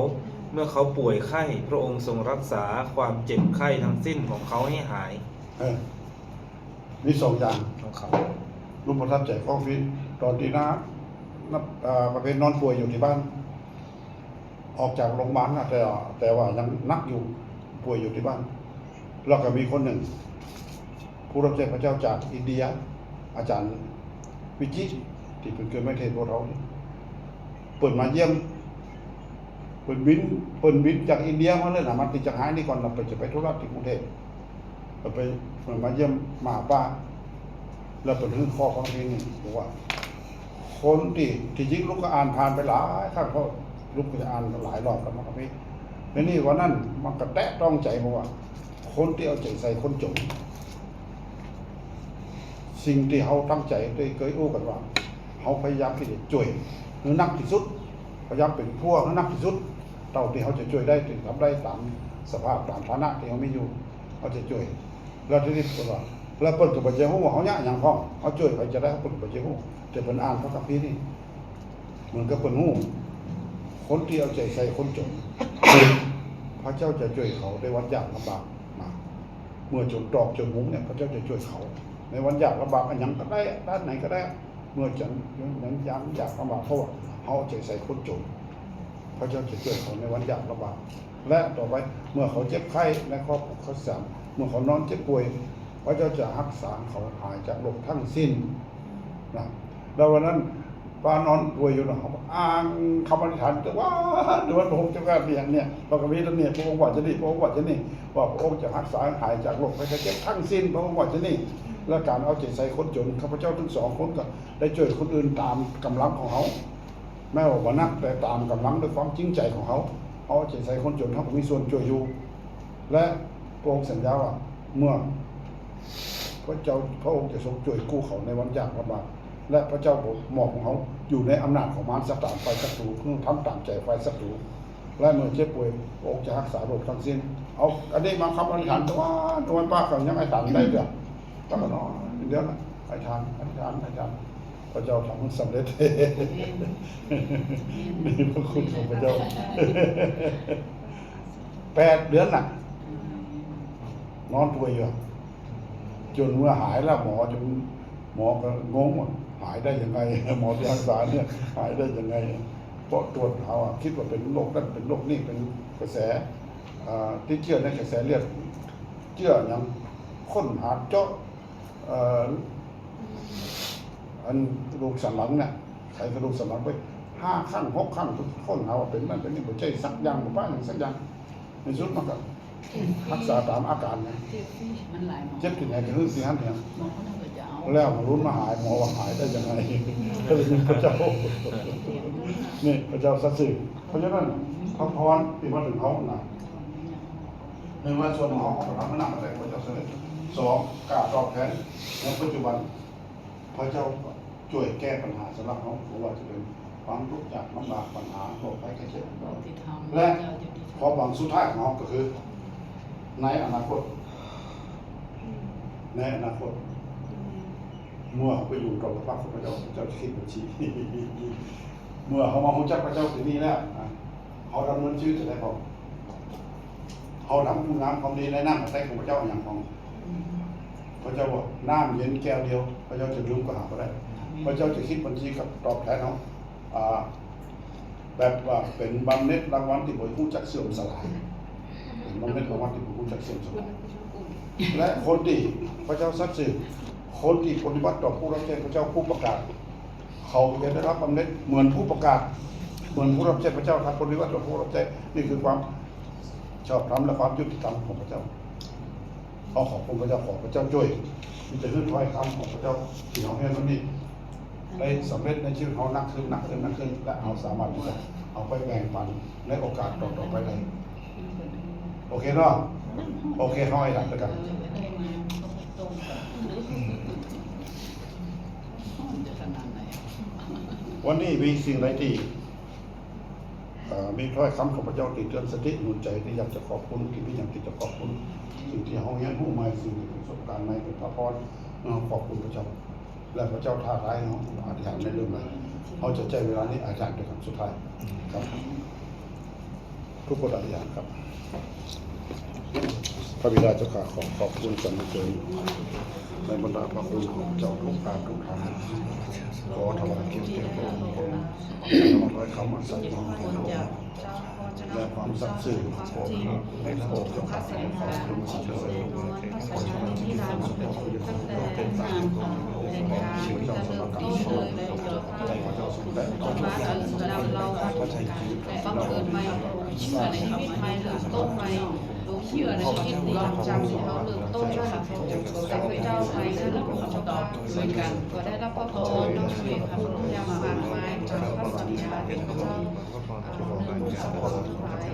เมื่อเขาป่วยไข้พระองค์ทรงรักษาความเจ็บไข้ทั้งสิ้นของเขาให้หาย 3มี2อย่าง ของเขา รูปประทับใจของฟิตตอนที่ประเภทนอนป่วยอยู่ที่บ้าน ออกจากโรงพยาบาลนะแต่ว่ายังนักอยู่ป่วยอยู่ที่บ้านแล้วก็มีคนหนึ่ง ผู้รับใช้พระเจ้าจากอินเดีย อาจารย์วิจิตรที่เป็นเกิดไม่เทศพวกเรานี่เปิดมาเยี่ยมเปิดบินจากอินเดียมาเลยนะมันติดจากหายนี่ก่อนเราจะไปธุระที่กรุงเทพเราไปเปิดมาเยี่ยมมาป้าแล้วเปิดถึงข้อของเพลงนี่บอกว่า คนที่ยิงลูกก็อ่านผ่านไปหลายครั้งเพราะลูกก็จะอ่านหลายรอบกันมาครับพี่แล้วนี่วันนั้นมันก็แตะต้องใจเพราะว่า คนที่เอาใจใส่คนจนสิ่งที่เขาตั้งใจได้เคยอู้กันว่าเขาพยายามที่จะช่วยหรือนักที่สุดพยายามเป็นพวกนักที่สุดเท่าที่เขาจะช่วยได้ถึงทำได้ตามสภาพตามฐานะที่เขามีอยู่เขาจะช่วยแล้วที่นี่ก็ว่าแล้วเปิดกับปัจจัยหูเขาเนี่ยอย่างพ้องเขาช่วยไปจะได้เปิดปัจจัยหูจะเป็นอ่านพระคัมภีร์นี่เหมือนกับเป็นหูคนที่เอาใจใส่คนจน พระเจ้าจะช่วยเขาในวันยากลำบากมาเมื่อจนตรอกจนมุ้งเนี่ยพระเจ้าจะช่วยเขาในวันยากลำบากอันยังก็ได้ด้านไหนก็ได้เมื่อจนยังยากลำบากเพราะว่าเขาเอาใจใส่คนจนพระเจ้าจะช่วยเขาในวันยากลำบากและต่อไปเมื่อเขาเจ็บไข้ในครอบครัวเขาสามเมื่อเขานอนเจ็บป่วยพระเจ้าจะรักษาเขาหายจากโรคทั้งสิ้นนะแล้ววันนั้นป้านอนป่วยอยู่นะเขาอ้างคำอธิษฐานแต่ว่าดูว่าพระองค์จะกล้าเพียงเนี่ยเราก็มีแล้วเนี่ยพระองค์ว่าจะนี่พระองค์ว่าจะนี่ว่าพระองค์จะรักษาหายจากโรคภัยไข้เจ็บทั้งสิ้นพระองค์ว่าจะนี่และการเอาใจใส่คนจนข้าพเจ้าทั้งสองคนก็ได้ช่วยคนอื่นตามกำลังของเขาแม้ว่านักแต่ตามกำลังด้วยความจริงใจของเขาเอาใจใส่คนจนเขาก็มีส่วนช่วยอยู่และพระองค์สัญญาว่าเมื่อพระองค์จะทรงช่วยกู้เขาในวันยากลำบากและพระเจ้าหมอกของเขาอยู่ในอำนาจของมารซาตานฝ่ายศัตรูเพื่อทำตามใจฝ่ายศัตรูและเมื่อเจ็บป่วยพระองค์จะรักษาโรคทั้งสิ้นเอาอันนี้มาคำอธิษฐานตัวป้าเขายังไอ้ตามได้เด้อป้าก็นอนเดี๋ยวนะอธิษฐานพระเจ้าทำให้สำเร็จนี่พระคุณของพระเจ้า8 เดือนน่ะนอนป่วยอยู่จนเมื่อหายแล้วหมอก็งงว่าหายได้ยังไงหมอที่รักษาเนี่ยหายได้ยังไง เพราะตัวเขาคิดว่าเป็นโรคนั่นเป็นโรคนี่เป็นกระแสที่เชื่อในกระแสเลือดเชื่ออย่างค้นหาเจาะอันกระดูกสันหลังเนี่ยไขกระดูกสันหลังไป5 ครั้ง 6 ครั้งค้นหาว่าเป็นนั่นเป็นนี่หัวใจสักอย่างหรือว่าอย่างสักอย่างในสุดมันก็รักษาตามอาการนะ มันหลายหมอ เจ็บที่ไหนก็คือสิฮันเนี่ย หมอเขาต้องจะเอา แล้วมารุ้นมาหายหมอว่าหายได้ยังไงก็เลยมีพระเจ้านี่พระเจ้าสัตย์สื่อเพราะฉะนั้นพระพรที่มาถึงเขาหนักในวันส่วนของเขาทำให้หนักแต่พระเจ้าเสด็จ2 การตอบแทนในปัจจุบันพระเจ้าช่วยแก้ปัญหาสำหรับเขาเพราะว่าจะเป็นความทุกข์ยากลำบากปัญหาโรคภัยไข้เจ็บของเรา ที่ทำ และความหวังสุดท้ายของเขาก็คือในอนาคตเมื่อเขาไปอยู่กับพระพักตร์พระเจ้าจะคิดบัญชี เมื่อเขามารู้จักพระเจ้าที่นี่แล้วเขาดำเนินชีวิตจะได้พอเขาทำคุณงามความดีในน้ำแต่ของพระเจ้าอย่างของพระเจ้าบอกน้ำเย็นแก้วเดียวพระเจ้าจะลืมก็หาก็ได้พระเจ้าจะคิดบัญชีกับตอบแทนเขาแบบว่าเป็นบำเหน็จรางวัลที่บ่รู้จักเสื่อมสลายเป็นบำเหน็จรางวัลที่บ่รู้จักเสื่อมสลายและคนที่พระเจ้าสัตย์ซื่อคนที่ปฏิบัติต่อผู้รับใช้พระเจ้าผู้ประกาศเขาจะได้รับบำเหน็จเหมือนผู้ประกาศเหมือนผู้รับใช้พระเจ้าทำปฏิบัติต่อผู้รับใช้นี่คือความชอบธรรมและความยุติธรรมของพระเจ้าเขาขอบคุณพระเจ้าขอพระเจ้าช่วยมีแต่ขึ้นถ้อยคำของพระเจ้าที่เขาเห็นวันนี้ได้สำเร็จในชีวิตเขานักขึ้นและเขาสามารถที่จะเอาไปแบ่งปันในโอกาสต่อไปได้โอเคเนาะโอเคเขาให้หลับด้วยกันวันนี้มีสิ่งใดที่มีถ้อยคำของพระเจ้าติดเตือนสติหนุนใจที่อยากจะขอบคุณที่อยากจะขอบคุณสิ่งที่เขาเรียนรู้มาสิ่งที่ประสบการณ์ในเป็นพระพรขอบคุณพระเจ้าและพระเจ้าท้าทายเขาอธิษฐานในเรื่องนั้นเขาจะใจเวลานี้อาจารย์ด้วยกันสุดท้ายครับทุกคนอธิษฐานครับพระบิดาเจ้าข้าขอบคุณสรรเสริญในบรรดาพระคุณของเจ้าทุกการทุกทางขอถวายเกียรติแด่พระองค์ร้อยคำอันศักดิ์สิทธิ์ของพระองค์และความสัตย์ซื่อของพระองค์ให้พระองค์เจ้าข้าขอบคุณสรรเสริญที่ทำสุขภาพตั้งแต่เป็นสารของพระองค์ชีวิตเจ้าสำนักการสอนใจพระเจ้าสมแต่พระเจ้าเราพระใจบังเกิดใหม่เชื่อในชีวิตใหม่เริ่มต้นใหม่เชื่อในชีวิตที่จำที่เขาเริ่มต้นได้แต่พระเจ้าไปนั้นจะตอบด้วยกันก็ได้รับพระพรต้องช่วยพระพุทธเจ้ามามากมายจากพระสัญญาที่พระเจ้าเนื่องจากพระสุดท้าย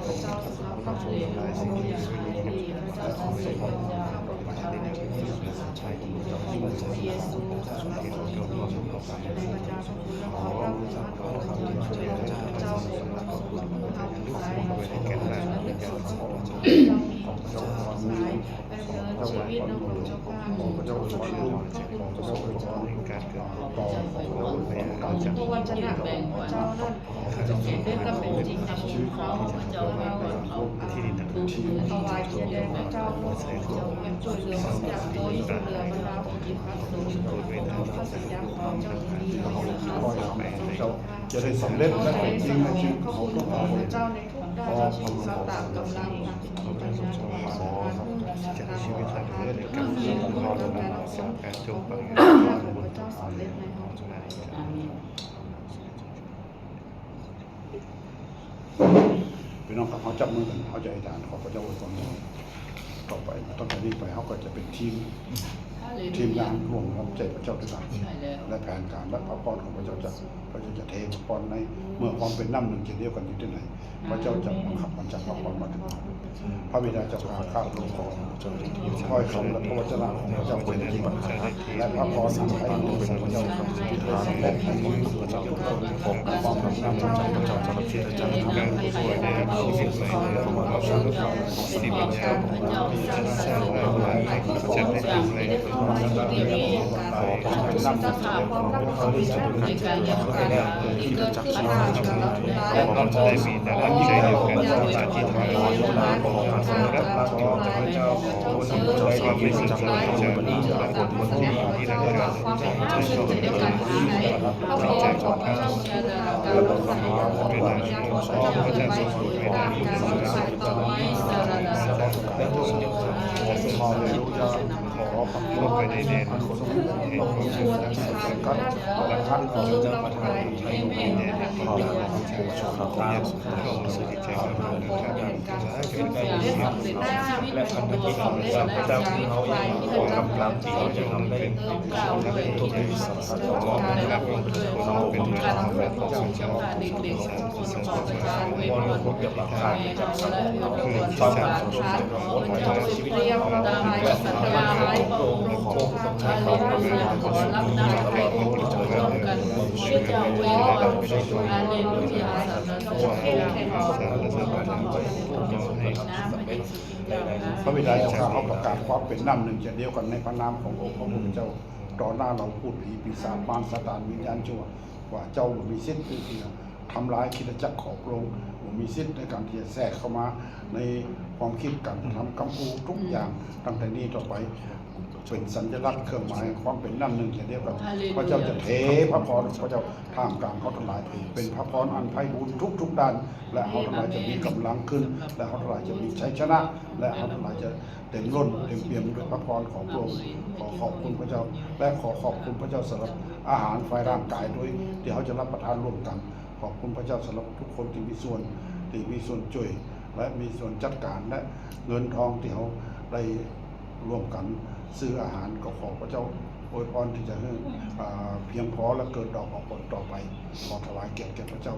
พระเจ้าสำหรับพระเจ้าสิ่งที่ดีพระเจ้าทรงเป็นพระเจ้าพระเจ้าในชีวิตใช้ที่เราที่มันจะเยซูสำหรับเราในพระเจ้าคุณและขอพระคุณพระคุณช่วยพระเจ้าสำหรับเราผู้สายและเป็นส่วนของเจ้ามีของเจ้าสายเป็นเดินชีวิตน้องของเจ้าข้าของเจ้าสมบูรณ์ของเจ้าเจ้าการเกิดต่อของตัววัจนะของเจ้านั่นได้ก็เป็นจริงในชีวิตเขาเจ้าเราถวายเกียรติแด่พระเจ้าผู้ทรงเจ้าเป็นช่วยเหลือจากโดยช่วยเหลือบรรดาผู้ที่พัดสงพระสัญญาของเจ้าดีของเจ้าจะได้สำเร็จและเป็นจริงในชีวิตของทุกคนเจ้าในทุกด้านชีวิตสตางกำลังปัญญาจากชีวิตการเงินการเงินของเราการรักษาการจงปังพระเจ้าสำเร็จในห้องอาเมนพี่น้องครับเขาจับมือกันเขาจะอธิษฐานขอพระเจ้าอวยพรต่อไปตั้งแต่นี้ไปเขาก็จะเป็นทีมงานร่วมรับใจพระเจ้าด้วยกันและแผนการและพระพรของพระเจ้าจะเทพระพรในเมื่อความเป็นน้ำหนึ่งเดียวกันอยู่ที่ไหนพระเจ้าจะบังคับบัญชาพระพรมาถึงพระบิดาเจ้าข้าพระองค์ขอถ้อยคำและพระวจนะของพระเจ้าเป็นที่บังคับและพระพรนั้นให้ดูเป็นพระเจ้าและให้มือพระเจ้าทุกคนผมความรับน้ำพระเจ้าสำหรับที่พระเจ้าทำการช่วยในสิ่งใดในพระเราสร้างสิ่งใดพระเจ้าสร้างอะไรให้พระเจ้าได้ทำอะไรขอพระเจ้าเป็นน้ำจะขาความรักความดีในการยังการที่เกิดขึ้นมาและเราจะได้มีแต่ละใจเดียวกันสาธิตทางเราอยู่นานของการสร้างและพระเจ้าขอพระเจ้าความไม่สิ้นสุดจะมีปรากฏบนที่ที่เราจะใช้ชอบในการที่เราจะ ก่อนหน้าและบทความนี้เป็นนายชอบชอบพระเจ้าทรงโปรดไว้ในที่สุดแล้วต่อไปแล้วทุกสิ่งทั้งหลาย ฮาเลลูยาขอพระ เข้าไปในแดนของสมบูรณ์แห่งความสุขและสุข แห่งกันและท่านของ เจ้าประทานไทยในแดนแห่งความรักของชาวชนพระเยซูเข้ามาสู่จิตใจของเรานะครับให้เป็นได้ยินเสียงและคำที่เราว่าพระเจ้าของเขาอย่างขอกำลังที่เขาจะทำได้เขาและเป็นตัวเป็นสัตว์ของเรานะครับเขาเป็นที่เราทำแบบของเจ้าของเราสร้างสรรค์สร้างสรรค์วอนพบกับหลักฐานจากสัตว์คือที่สร้างสรรค์ของเราชีวิตของเราและสัญญาให้พระองค์ขอสมชัยของพระองค์ขอรับหน้าพระองค์จะร่วมกันช่วยเจ้าเวรอาเลลูยาสรรเสริญแห่งเราสรรเสริญพระองค์ให้น้ำไม่สุดนะ พระบิดาเจ้าข้าเขาประกาศความเป็นน้ำหนึ่งจะเดียวกันในพระนามขององค์พระผู้เป็นเจ้าต่อหน้าเราพูดผีปีศาจมารซาตานวิญญาณชั่วว่าเจ้ามีสิทธิ์ที่จะทำลายคริสตจักรของพระองค์มีสิทธิ์ในการที่จะแทรกเข้ามาในความคิดการทำกำพูทุกอย่างตั้งแต่นี้ต่อไปเป็นสัญลักษณ์เครื่องหมายความเป็นน้ำหนึ่งจะเดียวกันพระเจ้าจะเทพระพรพระเจ้าท่ามกลางเขาทั้งหลายเป็นพระพรอันไพบูลย์ทุกด้านและเขาทั้งหลายจะมีกำลังขึ้นและเขาทั้งหลายจะมีชัยชนะและเขาทั้งหลายจะเต็มล้นเต็มเปี่ยมด้วยพระพรของพระองค์ขอขอบคุณพระเจ้าและขอขอบคุณพระเจ้าสำหรับอาหารฝ่ายร่างกายด้วยที่เขาจะรับประทานร่วมกันขอบคุณพระเจ้าสำหรับทุกคนที่มีส่วนช่วยและมีส่วนจัดการและเงินทองที่เขาได้ร่วมกันซื้ออาหารก็ขอพระเจ้าอวยพรที่จะให้เพียงพอและเกิดดอกออกผลต่อไปขอถวายเกียรติแก่พระเจ้า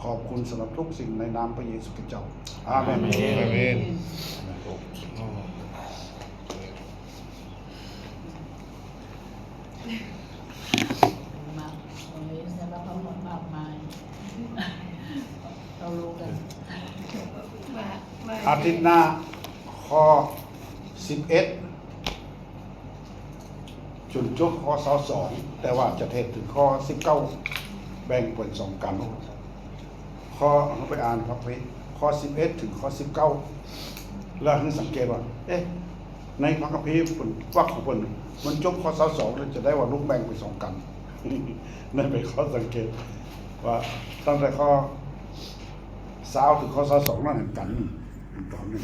ขอบคุณสำหรับทุกสิ่งในนามพระเยซูคริสต์เจ้าอาเมน อาเมน มากเลยสำหรับทั้งหมดมากมายเรารู้กัน อาทิตย์หน้าข้อ 11จนจบข้อ22แต่ว่าจะเทศถึงข้อ 19แบ่งเป็น2กันข้อเราไปอ่านพระคัมภีร์ข้อ 11 ถึงข้อ 19แล้วให้สังเกตว่าในพระคัมภีร์เพิ่นว่าของเพิ่นมันจบข้อ22แล้วจะได้ว่าลูกแบ่งเป็น2กัน นั่นเป็นข้อสังเกตว่าตั้งแต่ข้อ20ถึงข้อ22นั่นกันตอนนึง